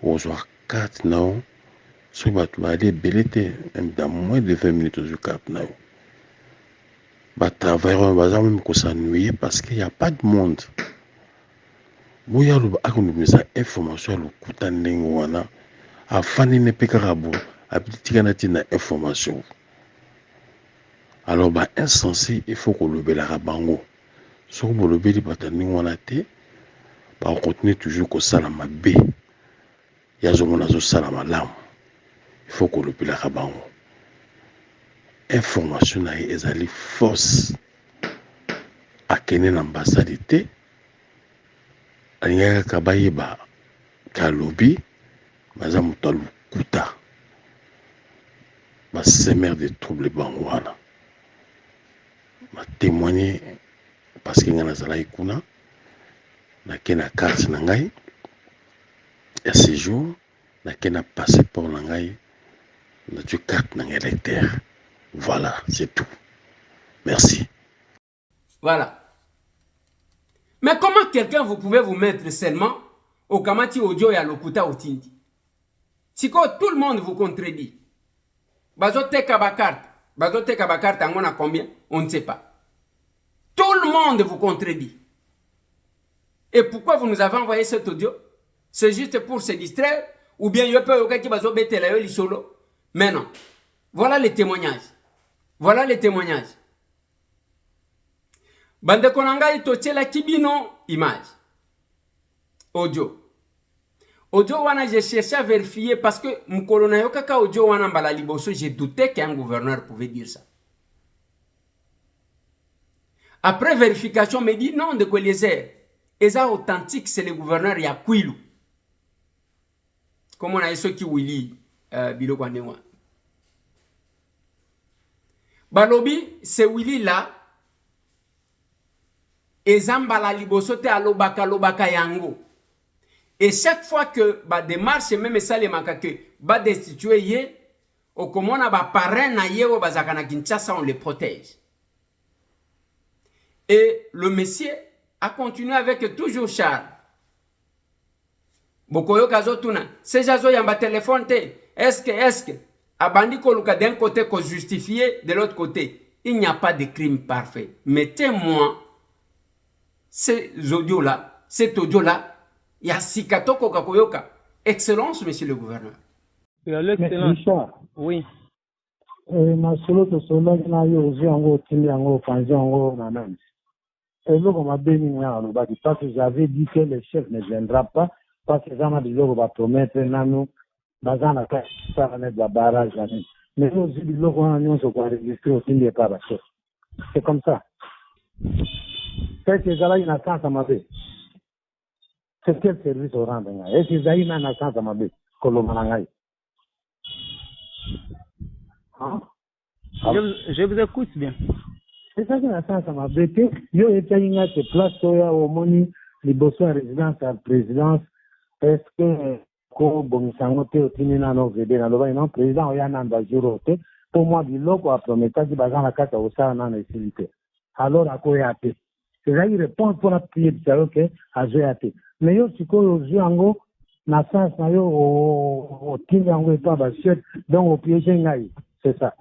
ozwa carte na yo so batu aller belete dans moins de 20 minutes ozwa carte na yo. Ba travailleurs baza même ko s'ennuyer parce qu'il y a pas de monde. Boya lo akonomisa information lo kutandenge wana afani ne pekarabo abitika tina information. Alors ba insensé il faut que le belara bango. So ko le beli batani wana te ba continuer toujours ko sala mabe. Ya zo mona zo sala malamu. Il faut que le belara bango. Information na ezali fausse. Akene na ambassade te. Alingaka kabayeba kalobi baza mutalu kuta ba semer de troubles bangwana ba témoigner parce que ngana zala ikuna na kena carte na ngai ya séjour na kena passeport na ngai na tu carte na ngai électeur. Voilà, c'est tout. Merci. Voilà. Mais comment quelqu'un vous pouvez vous mettre seulement au Kamati Audio et à Lokuta Otindi? Si tout le monde vous contredit. Bazote Kabakart. Bazote Kabakart, on a combien? On ne sait pas. Tout le monde vous contredit. Et pourquoi vous nous avez envoyé cet audio? C'est juste pour se distraire? Ou bien il y a peu qui bazo bete la yoli solo? Mais non. Voilà les témoignages. Voilà les témoignages. Bande konangai tochela kibino image. Audio. Audio wana j'ai cherché à vérifier parce que mkolona yokaka audio wana mbala liboso j'ai douté qu'un gouverneur pouvait dire ça. Après vérification me dit non de quoi les airs. Eza authentique c'est le gouverneur Yakwilu. Comme on a ceux qui Willy Bilo Kwanewa. Balobi c'est Willy là. Ezambala libosote alobaka lobaka yango. Et chaque fois que ba démarche même ça les makake ba destituer ye okomona ba parrain na ye o bazaka na Kinshasa on les protège. Et le monsieur a continué avec toujours Charles. Bokoyo kazotuna c'est jazo yamba téléphone te est-ce que abandi ko luka d'un côté ko justifier de l'autre côté il n'y a pas de crime parfait. Mettez-moi ces audios-là, cet audio-là, il y a Sikatoko Kakoyoka. Excellence, monsieur le gouverneur. Richard, oui. Ma solo to solo na yo ozi ango tili ango panzi ango nanan. Et là, on m'a béni parce que j'avais dit que le chef ne viendra pas parce que j'en ai dit qu'on va promettre nous dans la case ça va être la barrage. Mais nous aussi, nous on se enregistrer au tili pas chef. C'est comme ça. C'est que j'allais une attente à ma vie. C'est quel service au rang d'un et que j'allais une attente à ma vie. Colomanangai. Je vous écoute bien. C'est ça qui est ça m'a bêté. Yo était une place au moni, les bossons en résidence à la présidence. Est-ce que ko bongisango te otinina no vede na loba non président oya namba juro te pour moi biloko a prometa di bazana kata osala na necessité. Alors akoya te. C'est là il répond pour la prière de ça que azoya te. Mais yo sikoyo ozuango na sens na yo o tinango pas ba chef donc au piège ngai. C'est ça.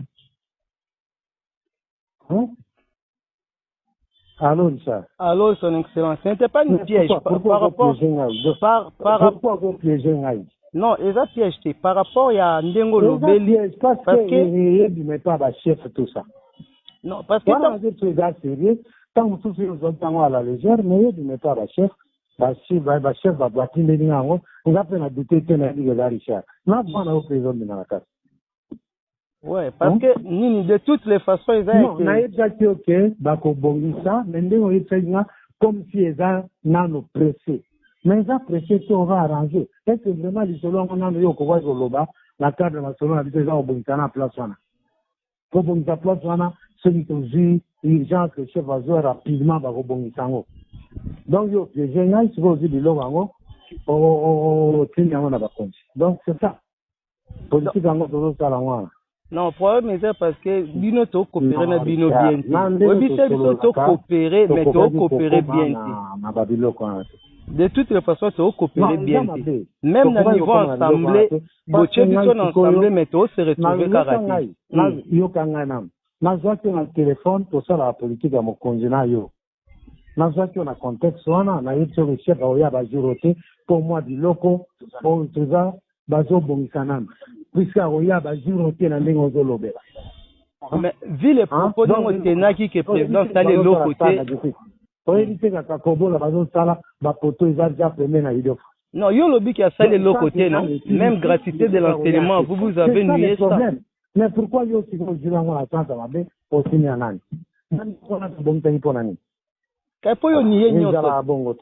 Allô, Richard. Allô, son excellence. Ce n'était pas une piège par rapport. Pourquoi vous piégez non, et ça piège. Par rapport à Ndengo Lobeli. Parce que il ne pas chef tout ça. Non, parce que. Quand vous êtes sérieux, tant que vous faites à la légère, mais il ne pas chef. Chef va boiter les lignes. On va faire la douter que Richard. Non, on a au président de la case. Ouais, parce que de toutes les façons, ils ont été... Non, on dit ok, bako bongisa, mais on est comme si ils ont nano pressé. Mais ils ont pressé, on va arranger. Est-ce que vraiment, les solons, on a eu au Kowa Zoloba, la carte de la solon, a dit que ont bongisa na place wana. Pour bongisa place wana, celui qui a vu, l'urgence, le chef va jouer rapidement, bako bongisa ngo. Donc, yo, les gens, ils sont aussi de l'eau, au Tinyango na bakonji. Donc, c'est ça. Politique, en gros, ça la wana. Non, le problème c'est parce que bino to coopérer na bino bien. Oui, c'est to coopérer, mais to coopérer bien. De toutes les façons, to coopérer bien. Même au niveau assemblée, boche biso na assemblée, mais to se retrouver karaté. Yo kanganam. Na zoaki na téléphone to ça la politique à mon congéna yo. Na zoaki na contexte wana na yitso le chef oya ba juroté pour moi du loco pour tuza bazo bongisanam. Puisque Aroya va juroter dans les Ozolobé. Mais vu les propos de Motenaki qui est président, ça les l'autre côté. Pour éviter que Kakobo, la base sala, va poto, ils ont déjà premier à l'idée. Non, yo lobby qui a ça les l'autre côté, non? Même gratuité de l'enseignement, vous avez nué ça. Mais pourquoi yo si vous jouez en attente à ma baie, au signer un an? Même si on a de bon temps pour l'année. Quand yo nié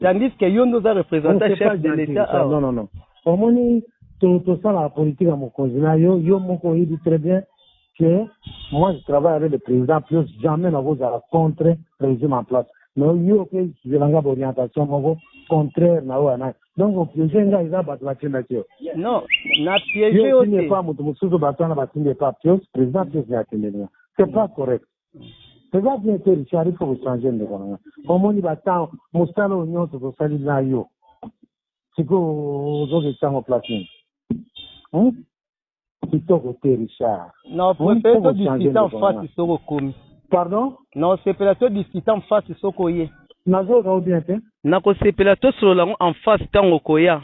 tandis que yo nous a représenté chef de l'État. Non, non, non. Au moins, tout ça, la politique à mon conjoint, yo mon dit très bien que moi je travaille avec le président, plus jamais nous allons contre le régime en place. Mais yo que je vais avoir orientation contraire na wana. Donc au piège nga ils a battu la tendance. Non, na piégé aussi. Il n'est pas mutu musuzu batana batinde pas piège, président piège ya tendance. C'est pas correct. C'est pas bien que Richard il faut changer de wana. Au moins il va tant mostala union to sali na yo. Siko zo ke chango place. Richard. Non, préfère discuter en face de Soko. Pardon? Non, c'est préfère discuter en face de Soko. Nazo ga bien te? Nako c'est préfère sur la en face tango koya.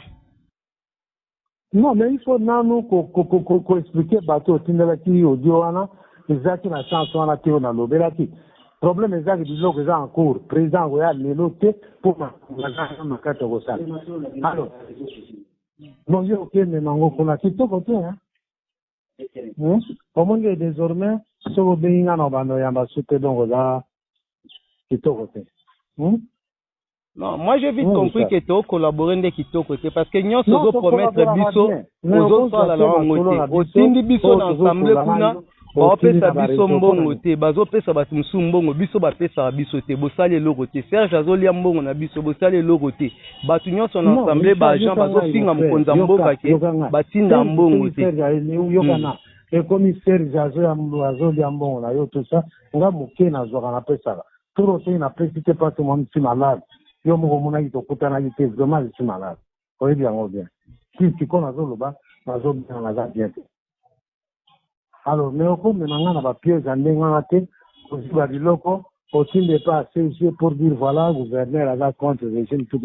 Non, mais il faut nano ko expliquer bateau tindela ki audio wana, ezaki na chance wana te na lobela ki. Problème ezaki di loko za en cours, président goya lelo te pour ma kata go sala. Alors bon, yo ok, mais mango kuna kitoko te hein. Au monde désormais, ce que bien na bando yamba souté donc là kitoko te. Non, moi j'ai vite compris que tu collaborer avec kitoko te parce que nous sommes promettre biso, aux autres à la langue au tindi biso dans l'assemblée kuna. Bapesa biso mbongo te bazopesa bato musu mbongo biso bapesa biso te bosali eloko te Serge azolia mbongo na biso bosali eloko te bato nyonso na assemblée ba agent bazofinga mokonza mboka ke batinda mbongo te yokana ekomi Serge azolia mbongo na yo tout ça nga moke na zoka na pesa pour aussi na précité pas tout le monde si malade yo moko mona ki tokutana ki te vraiment je suis malade oyebi yango bien si kona zoloba bazobina na za bien. Alors, mais au fond, maintenant, on a piège en déngante, aussi, biloko, Faut-il ne pas CG pour dire voilà, gouverneur a contre les jeunes, tout.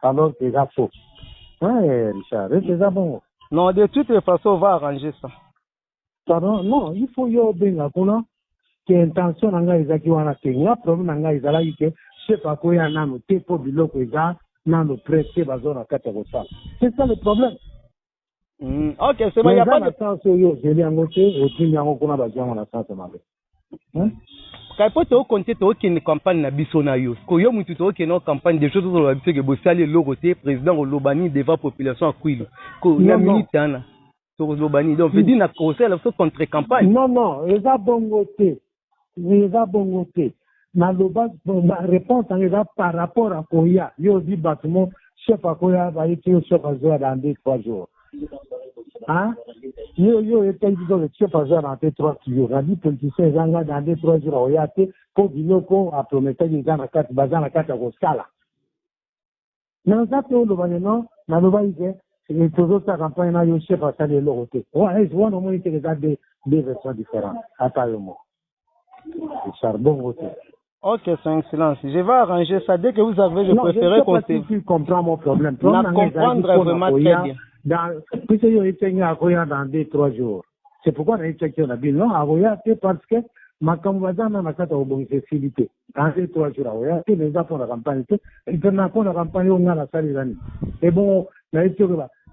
Alors que c'est faux. Ouais, Richard, c'est ça bon. Non, de toutes les façons, on va arranger ça. Pardon, non, il faut y avoir une intention nanga ezaki wana te. Nga problème nanga ezalaki ke chef akoya nano te po biloko eza nano prêté bazona kata kosala. C'est ça le problème. Ok, c'est bon, il n'y a pas de sens yo zeli yango te otimi yango kuna baziango na sens mabe. Kaipo to compter to une campagne na biso na yo. Ko yo mutu to na campagne des choses sur la biso ke bosali logoté président Olobani devant population akuilo. Ko na minute ana. To Olobani donc veut dire na conseil la contre campagne. Non, eza bongo te. Eza bongo te. Na loba réponse eza par rapport à Koya. Yo dit bâtiment chef Koya va être chef à dans 2-3 jours. Hein? Yo était dit le chef à dans 2-3 jours. On a dit politicien zanga dans 2-3 jours Oya te pour biloko a promettre des gens à 4 bazana 4 kosala. Na ça to Olobani non, na loba ide et toujours sa campagne na yo chef à saler l'autre. Ouais, je vois normalement que les deux versions différentes. Apparemment. Le charbon aussi. Ok, c'est excellent. Je vais arranger ça. Dès que vous avez, je préférerais qu'on se... Tu comprends mon problème. Comprendre vraiment très bien. Puisque il y a un Agoya dans 2-3 jours. C'est pourquoi on a checké on a dit non, Agoya, c'est parce que ma campagne n'a pas de facilité. Dans 2-3 jours, Agoya, c'est les gens pour la campagne. Et puis, pour la campagne, on a la salle des années. Et bon, on a dit que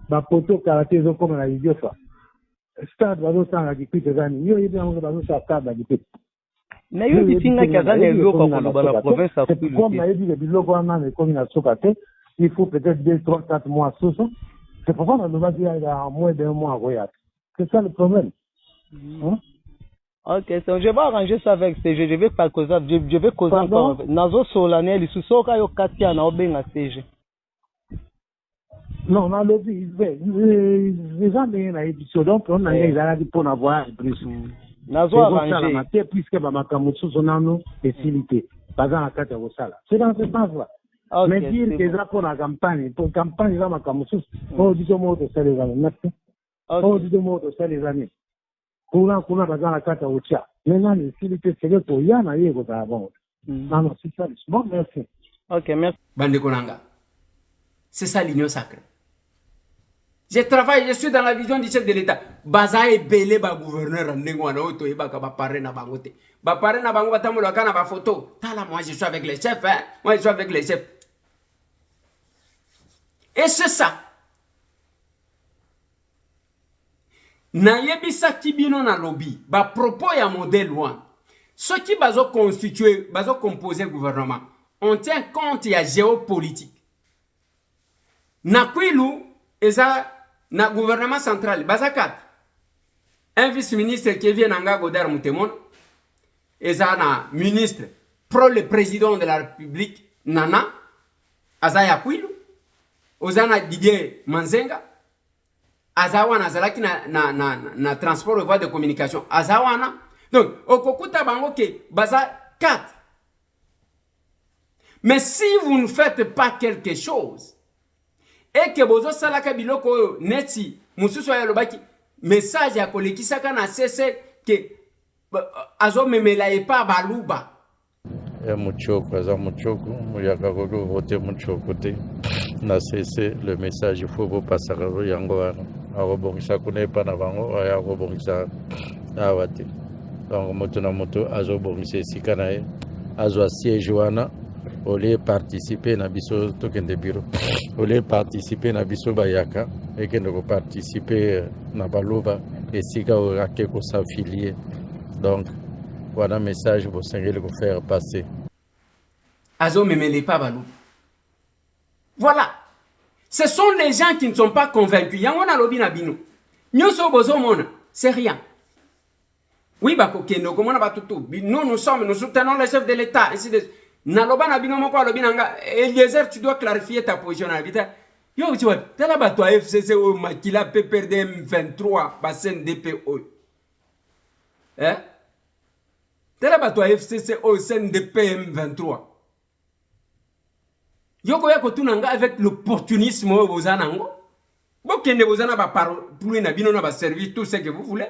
ma poteau karaté, ils ont comme un idiot. Stade, va nous s'en agiter des années. Il y a un stade agité. Mais il y a la province. C'est pourquoi on a dit que il faut peut-être 2, 3, 4 mois sous ça. C'est pourquoi on a dit qu'il y a moins d'un mois à Royat. C'est ça le problème. Ok, so je vais arranger ça avec CG. Je vais pas causer. Je vais causer encore. Nazo solennel, il sous ka yo katia na obenga CG. Non, on a le dit. Les gens na édition donc on a dit pour avoir plus. Nazo arranger. Puisque Bamakamutsu sonano facilité. Pas dans la carte de Sala. C'est dans ce sens-là. Mais dire que ça pour la campagne, pour campagne ça Makamusu, on dit au mot de ça les années. On dit au mot de ça les années. Kuna dans la carte de Sala. Maintenant les facilités c'est que pour yana yego d'avant. Non, c'est ça. Bon, merci. Ok, merci. Bande Konanga. C'est ça l'union sacrée. Je travaille, je suis dans la vision du chef de l'État. Baza est belé ba gouverneur ndengwana oto eba ka ba paré na bangote. Ba paré na bango batamu la kana ba photo. Tala moi je suis avec les chefs hein. Moi je suis avec les chefs. Et c'est ça. Na yebisa kibino na lobby, ba propos ya modèle 1. Ceux qui bazo constituer, bazo composer gouvernement, on tient compte ya géopolitique. Na kwilu eza na gouvernement central bazakat un vice-ministre qui vient nanga Godard Moutemon eza na ministre pro le président de la République Nana Azaya Kwilu ozana Didier Manzenga azawana azalaki na transport et voie de communication azawana donc okokuta bango ke baza 4. Mais si vous ne faites pas quelque chose et que bozo salaka biloko neti mususu ya lobaki message ya kolekisaka na cesse que azo memela epa baluba muchoko aza muchoko muyaka ko voter muchoko te na cesse le message il faut passer yango wana akobongisa kuna epa na bango aya kobongisa awa te donc moto na moto azobongisa esika na ye azwa siège wana ole participer na biso tokende bureau ole participer na biso bayaka ekende ko participer na baloba esika okake ko s'affilier donc voilà message pour sengeli ko faire passer azo memele pa balou. Voilà, ce sont les gens qui ne sont pas convaincus. Yango na lobi na bino nyoso bozo mona c'est rien. Oui bako kendo komona batutu nous soutenons le chef de l'État ainsi de Naloba na bino moko alobi nanga Eliezer tu dois clarifier ta position na vita. Yo tu vois, tala bato FCC o makila peut perdre M23 bassin DPO. Hein? Tala bato FCC o CNDP M23. Yo ko ya ko tunanga avec l'opportunisme o bozana ngo. Bokende bozana ba parole na bino na ba service tout ce que vous voulez.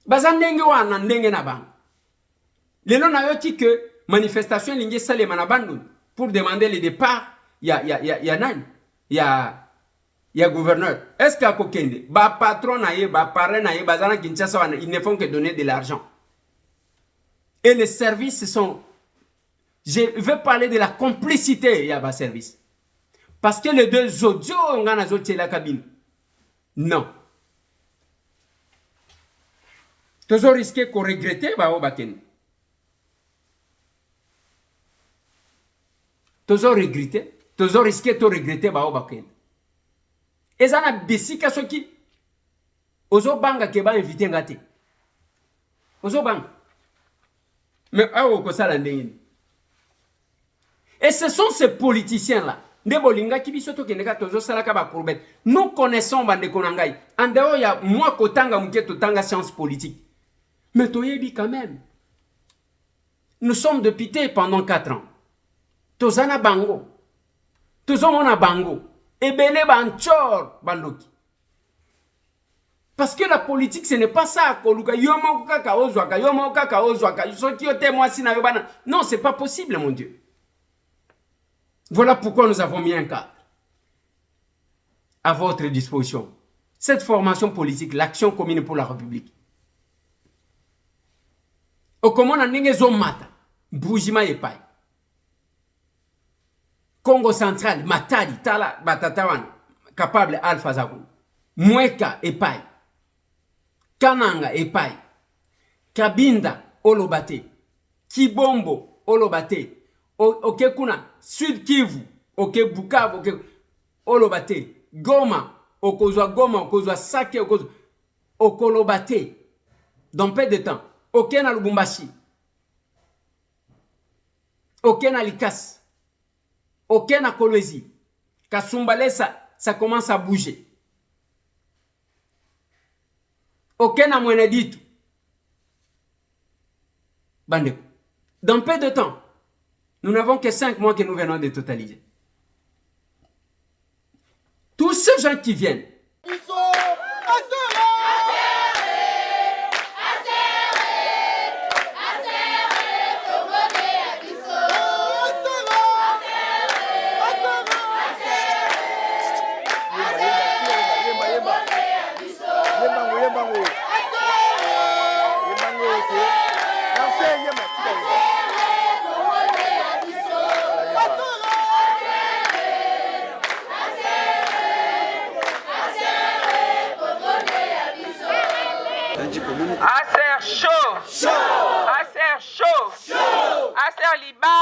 baza ndenge wana ndenge na bango lelo nayoki que manifestation lingi salema na bandu pour demander le départ ya nani ya gouverneur. Est-ce que akokende ba patron na ye ba parrain na ye bazana Kinshasa wana, ils ne font que donner de l'argent et les services sont, je veux parler de la complicité ya ba service parce que les deux audios ngana zotie la cabine non toujours risqué qu'on regrette ba o bakende toujours risqué to regretter ba o bakende ezana besika soki ozo banga ke ba inviter ngate ozo banga mais awo ko sala ndenge. Et ce sont ces politiciens là nde bolinga ki biso to keneka tozo sala ka ba courbette. Nous connaissons bande konangai en dehors ya moi kotanga muke totanga science politique mais toyebi quand même nous sommes députés pendant 4 ans tozana bango tozo mona bango ebele banchor bandoki parce que la politique ce n'est pas ça koluka yomo kaka ozwaka soki yote moi si na yobana non c'est pas possible mon Dieu. Voilà pourquoi nous avons mis un cadre à votre disposition, cette formation politique, l'action commune pour la République. Okomo na ndenge zo mata Bujima epai Congo central Matadi Tala Batatawan capable Alpha Zago Mweka epai Kananga epai Kabinda Olobate Kibombo Olobate OK kuna Sud Kivu OK Bukavu OK Olobate Goma okozwa Sake Okolobate dans peu de temps OK na Lubumbashi OK na Likas OK na Kolwezi Kasumbale ça commence à bouger OK na Mweneditu Bandeko. Dans peu de temps nous n'avons que 5 mois que nous venons de totaliser. Tous ces gens qui viennent Acer chaud, Acer chaud, Acer liba,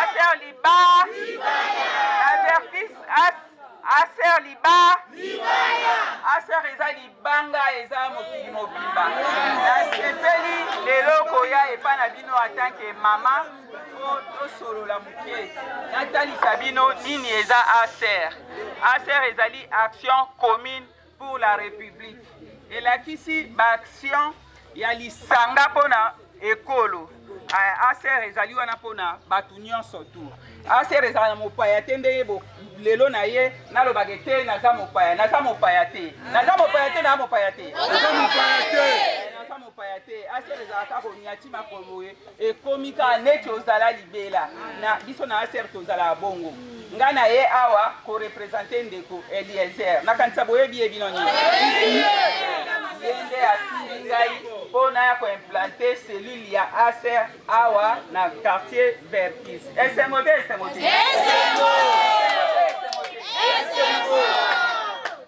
Acer liba, Avertis Acer liba, Acer eza libanga eza mokili mobimba. Na sepeli lelo koya epa na bino atanke mama to solo la mukie. Natali Sabino nini eza Acer. Acer ezali action commune pour la République. Et là ici action ya lisanga pona ekolo Acer ezali wana pona batu nyonso tu. Acer ezali mopaya tende yebo lelo na ye nalobaka te naza mopaya te Acer ezalaka koniati makoloye ekomika neti ozala libela na biso na Acer tozala bongo nga na ye awa ko représenter ndeko Eliezer nakanisa boyebi ebino nyingi yende asili ngai mpona ya koimplante cellule ya Acer awa na quartier Vertis. Esengo te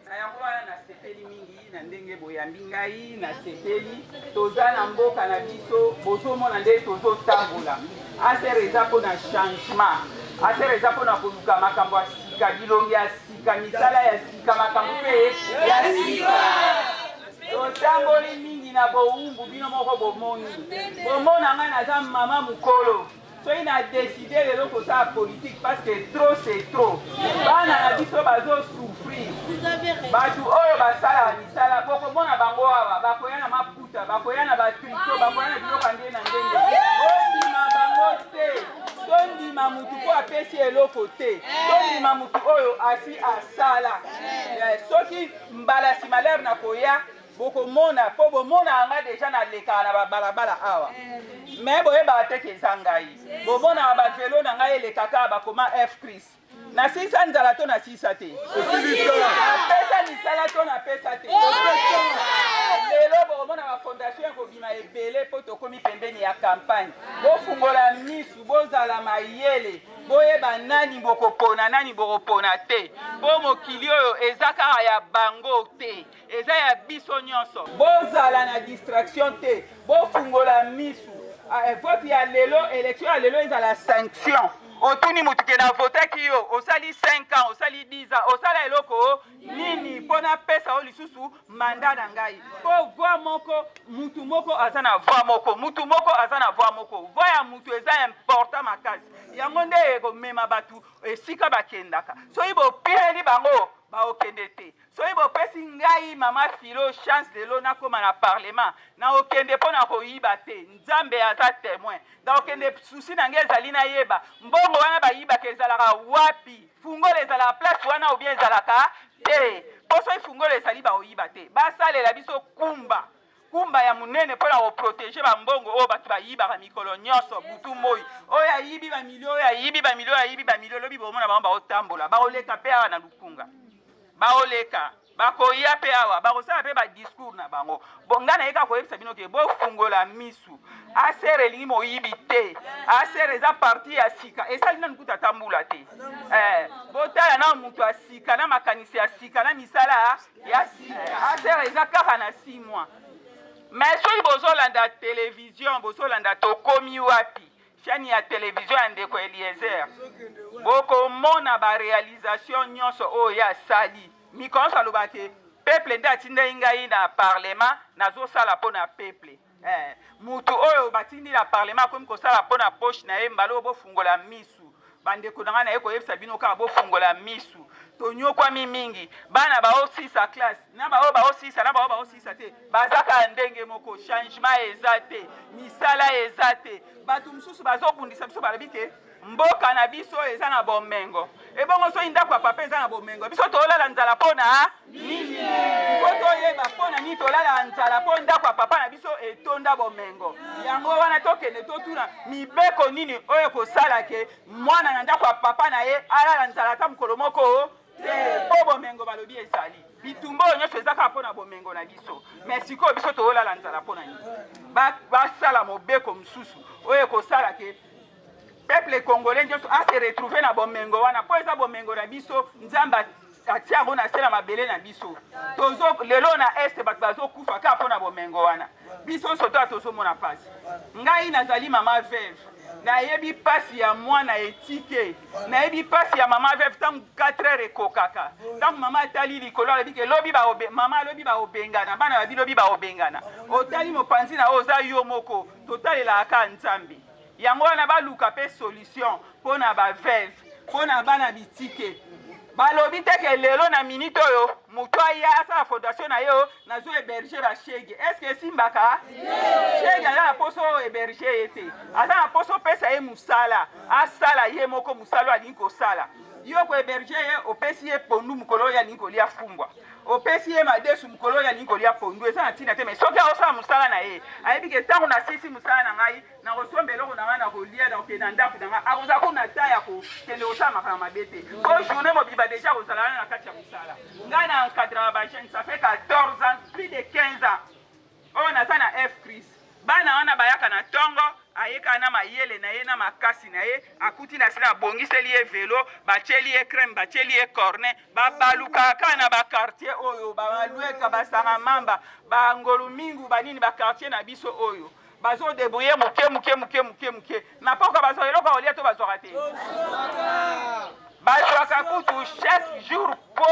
na yango wana nasepeli mingi na ndenge boyambi ngai nasepeli toza na mboka na biso bozomona nde tozotambola. Acer eza mpona changement, Acer eza mpona koluka makambo ya sika bilongi ya sika misala ya sika makambo mpe ya sika totamboli mingi na bowumbu bino moko bomoni bomona ngai naza mama mokolo soki na décide lelo kosala politique parce que trop c'est trop bana na biso bazosouffrir bato oyo basalaka misala bokomona bango awa bakoya na maputa bakoya na batriko bakoya na biloko ndenge na ndenge ondima bango te tondima mutu mpo apesi eloko te tondima mutu oyo asi asala soki mbala nsima lere na koya bokomona po bomona anga deja na leka na balabala awa mais boyeba te ke zangai bomona ba velo na ngai lekaka bakoma F Chris na sisa nzala to na sisa te pesa ni sala to na pesa te lelo bomona ba fondation ko bima ebele po to komi pembeni ya campagne bofungola misu bozala mayele boyeba nani bokopona nani bokopona te bo mokili oyo eza kaka ya bango te eza ya biso nyonso bozala na distraction te bofungola misu vote ya lelo élection ya lelo ezala sanction otuni mutu ke na votaki yo osali 5 ans osali 10 ans osala eloko nini mpona pesa o lisusu manda na ngai po voix moko mutu moko aza na voix moko mutu moko aza na voix moko voix ya mutu eza important makasi yango nde ekomema batu esika bakendaka soki bopileli bango baokende te soki bopesi ngai mama Filo chance lelo nakoma na parlement naokende mpo na koyiba te nzambe aza témoin naokende susi na ngai ezali nayeba mbongo wana bayibaka ezalaka wapi fungolo ezalaka place wana obien ezalaka te mpo soki fungolo ezali baoyiba te basalela biso kumba ya munene mpona koprotege bambongo oyo bato bayibaka mikolo nyonso butu moi oyo ayibi bamilio oyo ayibi bamilio oyo ayibi bamilio lobi bomona bango baotambola baoleka mpe awa na lukunga baoleka bakoya mpe awa bakosala mpe badiscours na bango bonga nayeka koyebisa bino ke bofungola misu asere elingi moyibi te asere eza parti ya sika esali nanu kuta tambula te botala na mutu ya sika na makanisi ya sika na misala ya sika asere eza kaka na 6 mois mais soki bozolanda télévision bozolanda tokomi wapi chaîne ya télévision ya ndeko Eliezer bokomona baréalisation nyonso oyo asali mikonso aloba ke peuple nde atindeli ngai na parlement nazosala mpo na peuple mutu oyo batindi na parlement akomi kosala mpo na poche na ye mbala oyo bofungola misu bandeko na ngai na ye koyebisa bino kaka bofungola misu tonyokwami mingi bana baosisa classe na bao baosisa na bao baosisa te bazaka ndenge moko changement eza te misala eza te bato mosusu bazobundisa biso balobi ke mboka na biso eza na bomengo ebongo so ndako ya papa eza na bomengo biso tolala nzala mpona nini po toyeba mpona nini tolala nzala mpo ndako ya papa na biso etonda bomengo yango wana tokende totuna mibeko nini oyo kosala ke mwana na ndako ya papa na ye alala nzala ata mokolo moko te po bomengo balobi ezali bitumba oyo nyonso eza kaka mpona bomengo na biso mais sikoyo biso tolala nzala mpona nini basala mobeko mosusu oyo kosala ke peuple congolais nyonso ase retrouve na bomengo wana po eza bomengo na biso nzambe atia yango na se na mabele na biso lelo na este bato bazokufa kaka mpo na bomengo wana biso soto tozomona mpasi ngai nazali mama veve nayebi mpasi ya mwana etike nayebi mpasi ya mama veve ntango 4 heures ekokaka ntango mama atali likolo alobi ke mama alobi baobengana bana babi lobi baobengana otali mopanzi na oyo oza yo moko totalelaka nzambe yango wana baluka mpe solution mpo na baveve mpo na bana bitike balobi teke lelo na minute oyo moto aya asala fondation na ye oyo nazo héberge bashege eske esimbaka shege aza na poso oyo héberge ye te aza na poso opesa ye mosala asala ye moko mosala oyo alingi kosala yo kohéberge ye opesi ye pondu mokolo oyo alingi kolia fumbwa opesi ye madesu mokolo oyo alingi kolia pondu eza na ntina te mais soki aosala mosala na ye ayebi ke ntango nasisi mosala na ngai nakosomba eloko na ngai nakolia nakokende na ndako na ngai akozala kuna ta ya kokende kosala makambo mabe te po journée mobiba deja kozala wana na kati ya mosala ngai na encadrama bajeune ça fait 14 ans plus de 15 ans oyo naza na F Chris bana wana bayaka na ntongo ayeka na mayele na ye na makasi na ye akuti na sila abongiseli ye velo batieli ye crème batieli ye cornet babalukaka na bakartier oyo bamalweka basanga mamba bangolu mingu banini bakartier na biso oyo bazodebrouye muke na poka bazwa eloko olia to bazwaka te bazwaka kutu chaque jour po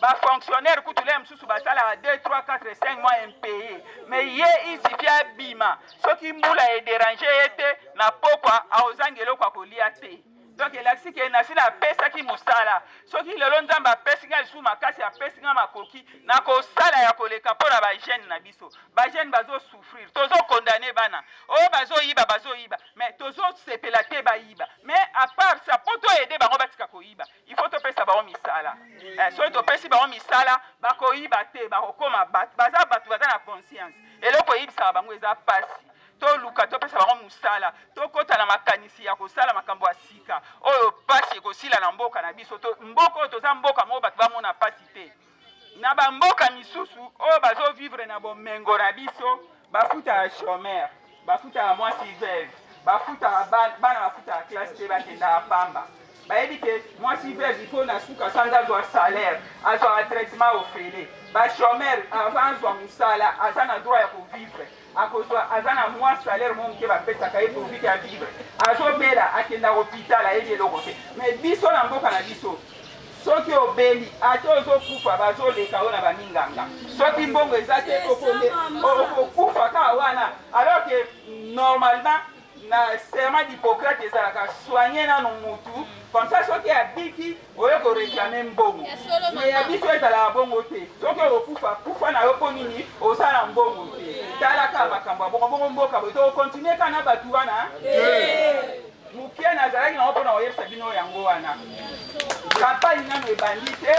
bafonctionnaire kutu le mosusu basalaka 2, 3, 4, 5 mois impayé mais ye isifi abima soki mbula ederange ye te na pokwa aozanga eloko ya kolia te donc elakisi ke nasi napesaki mosala soki lelo nzambe apesi ngai lisusu makasi apesi ngai makoki na kosala ya koleka mpo na bajeune na biso bajeune bazosouffrir tozokondane bana oyo bazoyiba mais tozosepela te bayiba mais à part ça mpo toyede bango batika koyiba il faut topesa bango misala soki topesi bango misala bakoyiba te bakokoma bato baza na ntango eza pasi toluka topesa bango mosala tokɔta na makanisi ya kosala makambo ya sika oyo pasi ekosila na mboka na biso mboka oyo toza mboka moko bato bamona pasi te na bamboka misusu oyo bazovivre na bomengo na biso bafutaka chômeur bafutaka mwasi veuve bafutaka bana bafutaka classe te bakendaka pamba bayebi ke mwasi veuve ifo na suka sanza azwa salaire azwaka traitement ofele bachômeur avant azwa mosala aza na droit ya kovivre akozwa aza na mwa salaire mo moke bapesaka ye profite ya vivre azobela akenda hôpital ayebi eloko te mais biso na mboka na biso soki obeli ate ozokufa bazoleka oyo na baminganga soki mbongo eza te okokufa kaka wana alors que normalement na serment d'Hippocrate ezalaka soigner nano mutu comme ça soki abiki oyo koreklame mbongo mais ya biso ezalaka bongo te soki okokufa kufa na yo mpo nini osala mbongo te talaka makambo ya bongo mboka boye tokokontinue kaka na bato wana mokie nazalaki nango mpona koyebisa bino yango wana kampani nano ebandi te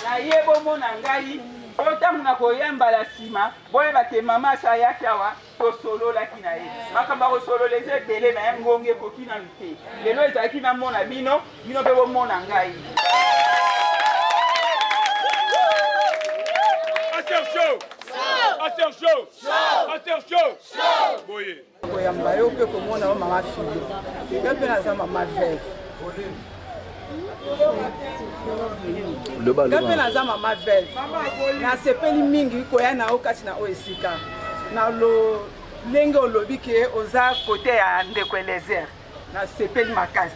nayeba omona ngai oyo ntango na koyembala nsima boyeba ke mama asayaki awa tosololaki na ye makambo ya kosolola eza ebele na ye ngonge ekoki nanu te lelo ezalaki namona bino bino mpe bomona ngai koyamba yo mpe komona yo mama fille yo mpe naza mama veve yo mpe naza mama veve nasepeli mingi koya na yo kati na oyo esika na ndenge olobi ke oza kote ya ndeko elezer nasepeli makasi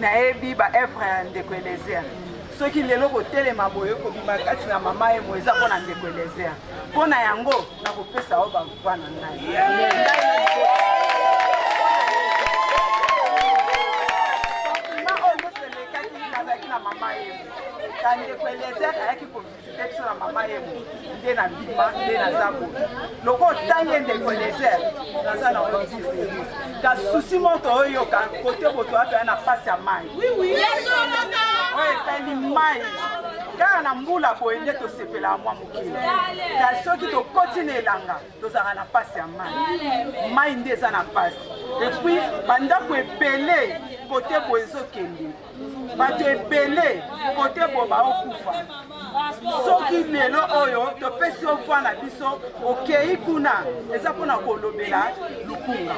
nayebi baevre ya ndeko elezer soki lelo kotelema boye kobima kati na mama ye mo eza mpona ndeko elezer mpona yango nakopesa oyo bavwa na ngai na mama yemu kandeko elezer ayaki kovisite biso na mama yemu nde na bima nde naza boye loko otangi ndeko elezer naza na oyo diference kasusi moto oyoka kote boto atoya na pasi ya mai oyo etali mai kaka na mbula boye nde tosepelaka mwa mokili kasi soki tokoti na elanga tozalaka na pasi ya mai nde eza na pasi epuis bandako ebele kote boye ezokende bato ebele kote boye baokufa soki lelo oyo topesi ovwa na biso okei kuna eza mpona kolobela lukunga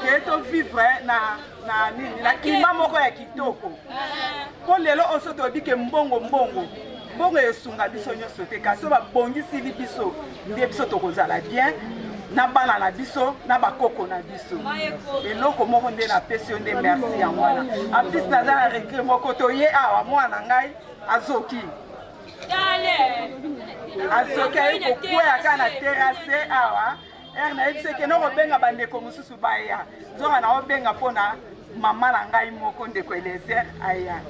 ke tovivre na klima moko ya kitoko mpo lelo oso tobike mbongo esunga biso nyonso te kasi babongisili biso nde biso tokozala bien na bana na biso na bakoko na biso eloko moko nde napesi yo nde merci yango wana aplis naza na regret moko toye awa mwana ngai azoki ayi kokwea kaka na terase awa ere nayebi seke nokobenga bandeko mosusu baya nzoka na obenga mpona mama na ngai moko ndeko elezer aya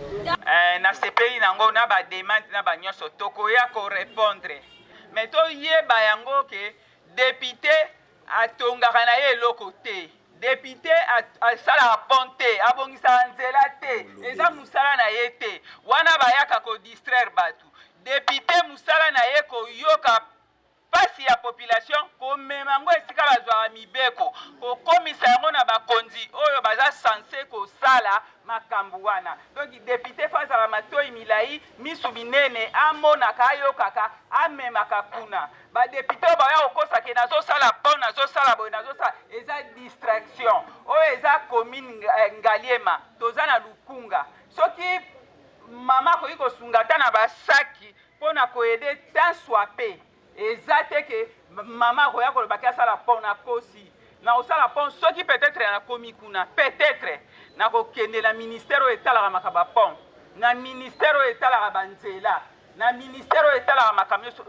nasepeli nango na bademande na banyonso tokoya korepondre me toyeba yango ke député atongaka na ye eloko te député asalaka pont te abongisaka nzela te eza mosala na ye te wana bayaka kodistraire bato député mosala na ye koyoka pasi ya population komema yango esika bazwaka mibeko kokomisa yango na bakonzi oyo baza sanse kosala makambo wana donc député fo azala matoi milai misu minene amonaka ayokaka amemaka kuna badepute oyo baya kokosake nazosala pont nazosala boye nazosala eza distraction oyo eza commune ngaliema toza na lukunga soki mama akoki kosunga ata na basaki mpona koyede tan swape eza te ke mama akoya kolobaki asala pont na kosi na kosala pont soki peut-être nakomi kuna peut-être nakokende na ministère oyo etalaka makambo ya pont na ministère oyo etalaka banzela na ministère oyo etalaka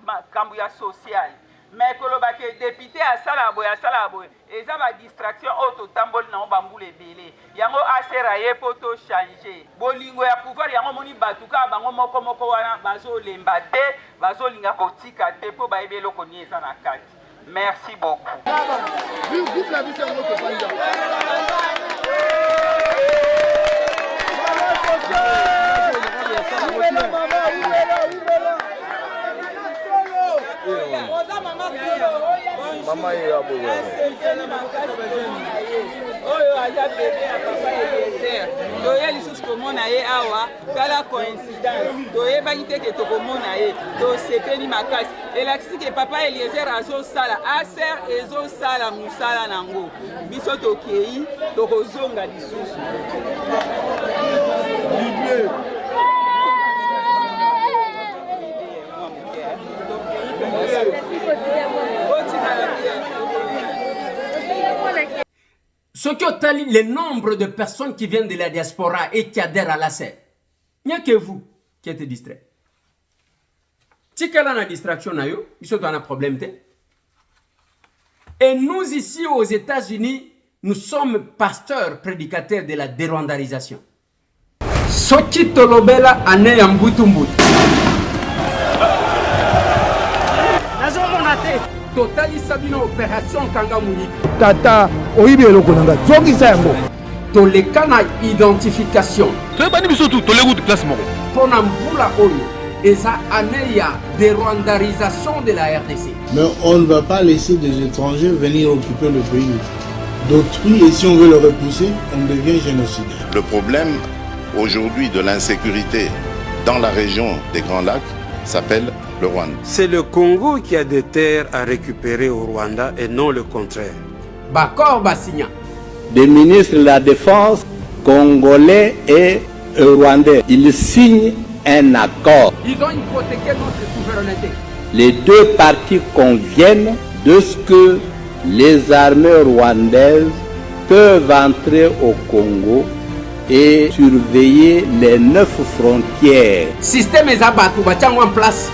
makambo ya social mais kolobaki député asalaka boye eza badistraction oyo totamboli nango bambula ebele yango asera ye mpo tochange bolingo ya pouvoir yango moni bato kaka bango moko wana bazolemba te bazolinga kotika te mpo bayebi eloko nini eza na kati merci beaucoup oyo aza bebe ya papa Eliezer toye lisusu komona ye awa tala coïncidence toyebaki te ke tokomona ye tosepeli makasi elakisi ke papa Eliezer azosala aser ezosala mosala nango biso tokei tokozonga lisusu. Ce qui ont le nombre de personnes qui viennent de la diaspora et qui adhèrent à l'ACER, il n'y a que vous qui êtes distrait. Si quelqu'un a une distraction, il y a un problème. Et nous ici aux États-Unis, nous sommes pasteurs, prédicateurs de la dérwandarisation. Soki tolobela ane ya mbutu-mbutu. Totali sabino opération kanga muniki. Tata oyibi eloko nanga zongisa yango. Toleka na identification. Toyebani biso tu tolegu de classe moko. Pona mbula oyo eza ane ya dérwandarisation de la RDC. Mais on ne va pas laisser des étrangers venir occuper le pays d'autrui et si on veut le repousser, on devient génocidaire. Le problème aujourd'hui de l'insécurité dans la région des Grands Lacs s'appelle le Rwanda. C'est le Congo qui a des terres à récupérer au Rwanda et non le contraire. Bakor Basigna. Des ministres de la Défense congolais et rwandais, ils signent un accord. Ils ont hypothéqué notre souveraineté. Les deux parties conviennent de ce que les armées rwandaises peuvent entrer au Congo et surveiller les 9 frontières. Système est abattu, en place.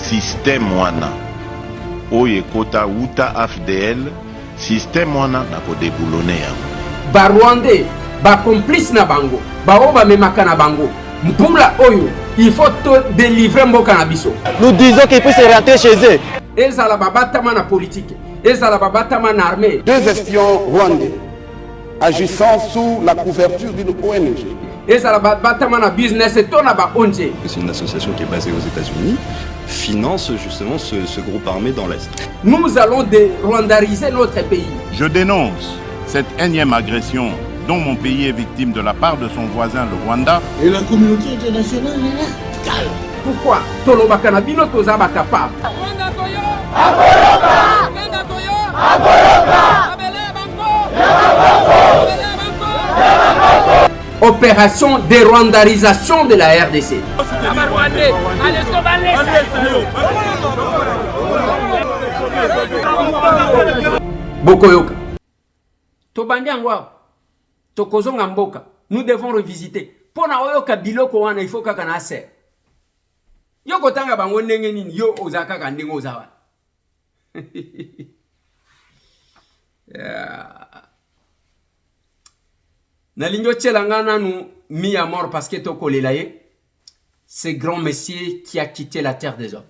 Système wana oye kota uta AFDL système wana na ko déboulonner yango. Ba Rwandais, ba complice na bango, ba oba memaka na bango. Mpula oyo, il faut te délivrer mboka na biso. Nous disons qu'ils puissent rentrer chez eux. Ezala babatama na politique, ezala babatama na armée. Deux espions rwandais agissant sous la couverture d'une ONG. C'est une association qui est basée aux États-Unis, finance justement ce groupe armé dans l'Est. Nous allons rwandariser notre pays. Je dénonce cette énième agression dont mon pays est victime de la part de son voisin le Rwanda. Et la communauté internationale est là. Pourquoi Tolobakanabino Tozaba capable. Opération dérwandarisation de la RDC. Bokoyoka. Tobandiangwa. Tokozonga mboka. Nous devons revisiter. Pona oyoka biloko wana il faut kaka na ACER. Yoko tanga bango ndenge nini yo ozaka ka ndenge ozawa. Nalingo tchelangana nous mis à mort parce que toko lelaye. Ce grand messier qui a quitté la terre des hommes.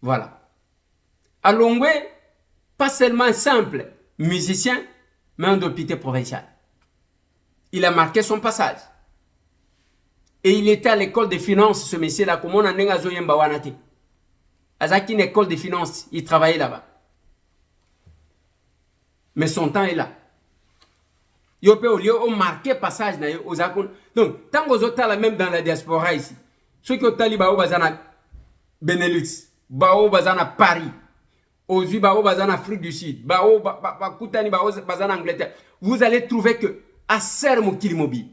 Voilà. Alongwe, pas seulement un simple musicien, mais un député provincial. Il a marqué son passage. Et il était à l'école de finances, ce monsieur-là, comme on a dit à Zoyemba Wanati. Azaki, une école de finances, il travaillait là-bas. Mais son temps est là. Il peut au lieu de marquer passage aux Akon. Donc, tant que vous êtes même dans la diaspora ici, ceux qui ont talibé bazana Benelux, bao bazana Paris, Ozu bao bazana Afrique du Sud, bao Koutani bao bazana Angleterre, vous allez trouver que à Sermo Kilimobi.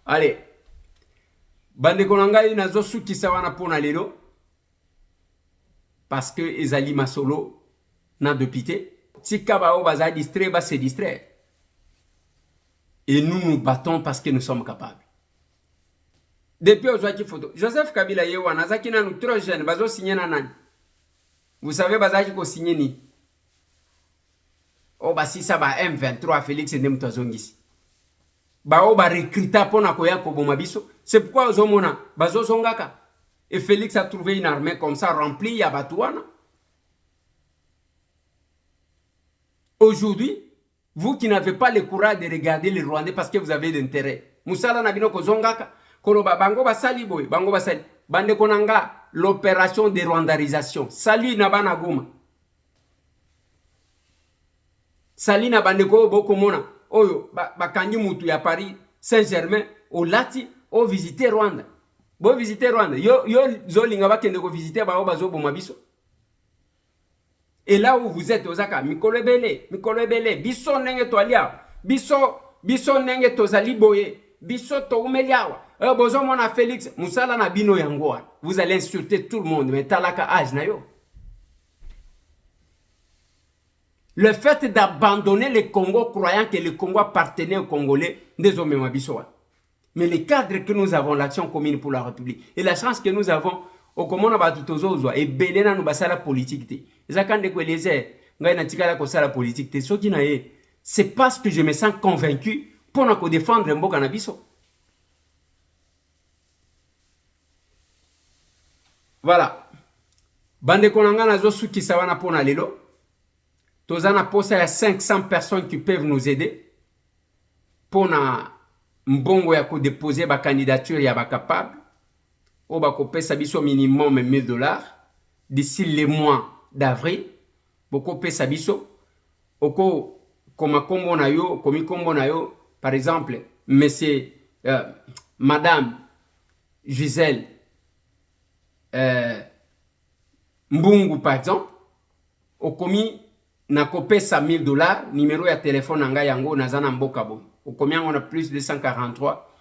Allez, bande konangai nazo suki sawana pona lelo, parce que Ezali Masolo n'a de pité. Si Kabao baza distrait, va se distraire. Et nous nous battons parce que nous sommes capables. Depuis aujourd'hui photo, Joseph Kabila yewa nazaki na nous trop jeune, bazo signé nanan. Vous savez bazaki ko signé ni. Oh ba si ça ba M23 Félix Ndemtozongisi. Ba o ba recruta pona koya ko bomabiso. C'est pourquoi ozomona bazo zongaka. Et Félix a trouvé une armée comme ça remplie ya Batouana. Aujourd'hui, vous qui n'avez pas le courage de regarder les Rwandais parce que vous avez d'intérêt. Moussala Nabino Kozongaka, Koloba Bango Basali Boy, Bango Basali, Bande Konanga, l'opération de rwandarisation. Salut Nabana Goma. Salut Nabandeko Bokomona. Oyo, Bakanyi Moutou ya Paris, Saint-Germain, au Lati, au visiter Rwanda. Bo visiter Rwanda. Yo Zolinga Bakendeko visiter Baobazo Bomabiso. Et là où vous êtes, Osaka, Mikolo Ebele, Biso Nenge Toalia, Biso Nenge Tozali Boye, Biso Toumeliawa, Bozo Mona Félix, Moussala Nabino Yangoa. Vous allez insulter tout le monde, mais Talaka Aj Nayo. Le fait d'abandonner le Congo, croyant que le Congo appartenait aux Congolais, désormais Mabisoa. Mais les cadres que nous avons, l'action commune pour la République, et la chance que nous avons, au Comona Batutozo, et Belena nous basa la politique. C'est parce que je me sens convaincu pour nous défendre un bon cannabiso. Voilà. Bande konanga nazo suki sawana pona lelo. Tozana posa ya 500 personnes qui peuvent nous aider. Pona mbongo ya ko déposer ba candidature ya ba capable. O ba ko pesa biso minimum $1000 d'ici le mois d'avril. Boko pesa biso. Oko koma kombo na yo, komi kombo na yo, par exemple, monsieur madame Gisèle Mbungu par exemple, okomi na kopesa $1000, numéro ya téléphone nanga yango nazana mboka bo. Okomi on a plus 243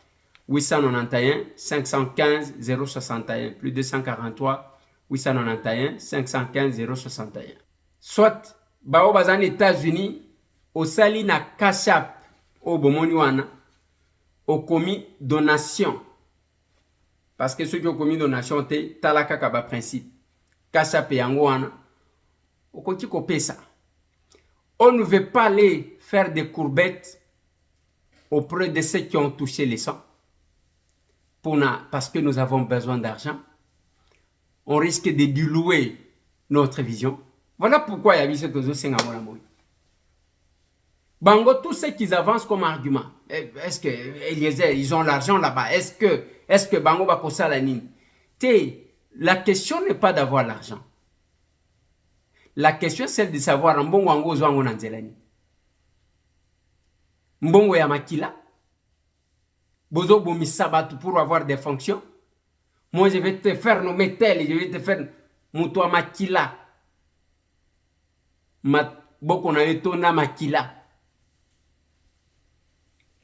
891 515 061 plus 243 891 515 061. Soit bao bazan États-Unis au sali na Kashap au bomoni wana okomi donation. Parce que ceux qui ont commis donation te talaka kaba principe. Kashap yango wana okoti kopesa. On ne veut pas aller faire des courbettes auprès de ceux qui ont touché les sangs. parce que nous avons besoin d'argent, on risque de diluer notre vision. Voilà pourquoi il y a eu ce que je sais. Bango, tous ceux qui avancent comme argument, est-ce que Eliezer, ils ont l'argent là-bas? Est-ce que Bango va kosa la nini? La question n'est pas d'avoir l'argent. La question c'est de savoir mbongo wango zwango nanzelani. Mbongo ya makila. Bozo bomi sabatu pour avoir des fonctions. Moi je vais te faire nommer tel, je vais te faire muto makila. Boko na etona makila.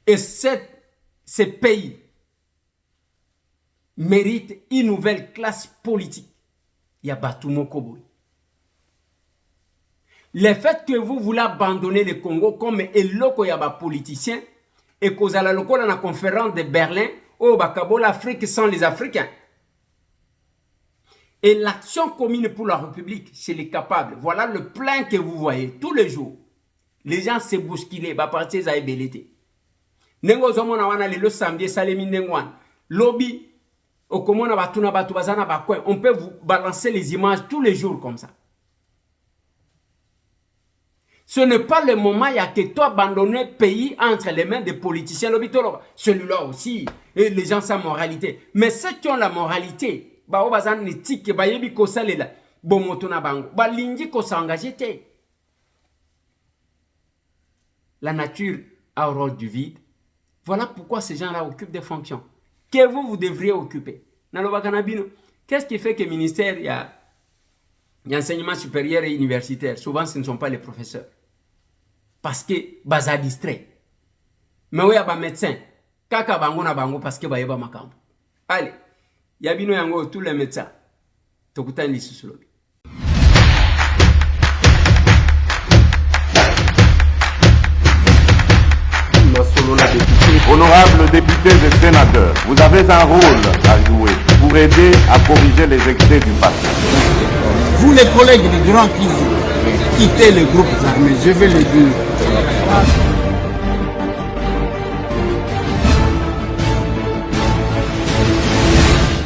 Et ce pays mérite une nouvelle classe politique. Il y a Batoumo Koboy. Le fait que vous voulez abandonner le Congo comme eloko yaba politicien et que vous allez à la conférence de Berlin au Bakabo l'Afrique sans les Africains. Et l'action commune pour la République, c'est les capables. Voilà le plan que vous voyez tous les jours. Les gens se bousculent, partir à ébélité. Nengo zomona wana le samedi salemi nengwan. Lobby okomona batuna batu bazana bakwe. On peut vous balancer les images tous les jours comme ça. Ce n'est pas le moment il y a que toi abandonner le pays entre les mains des politiciens. Celui-là aussi. Et les gens sans moralité. Mais ceux qui ont la moralité, ba bazana éthique, ba yebi ko salela, bomotona bango, ba lingi ko s'engager te. La nature a un rôle du vide. Voilà pourquoi ces gens-là occupent des fonctions que vous devriez occuper. Qu'est-ce qui fait que le ministère, il y a enseignement supérieur et universitaire? Souvent, ce ne sont pas les professeurs. Parce que baza distrait. Mais oui, il y a des médecins. Kaka bango na bango parce que ba yeba makambo. Allez, il y a bino yango tous les médecins. Tokuta ndi susolobi. Honorables députés et sénateurs, vous avez un rôle à jouer pour aider à corriger les excès du passé. Vous les collègues du Grand Kivu, quittez les groupes armés, je vais le dire.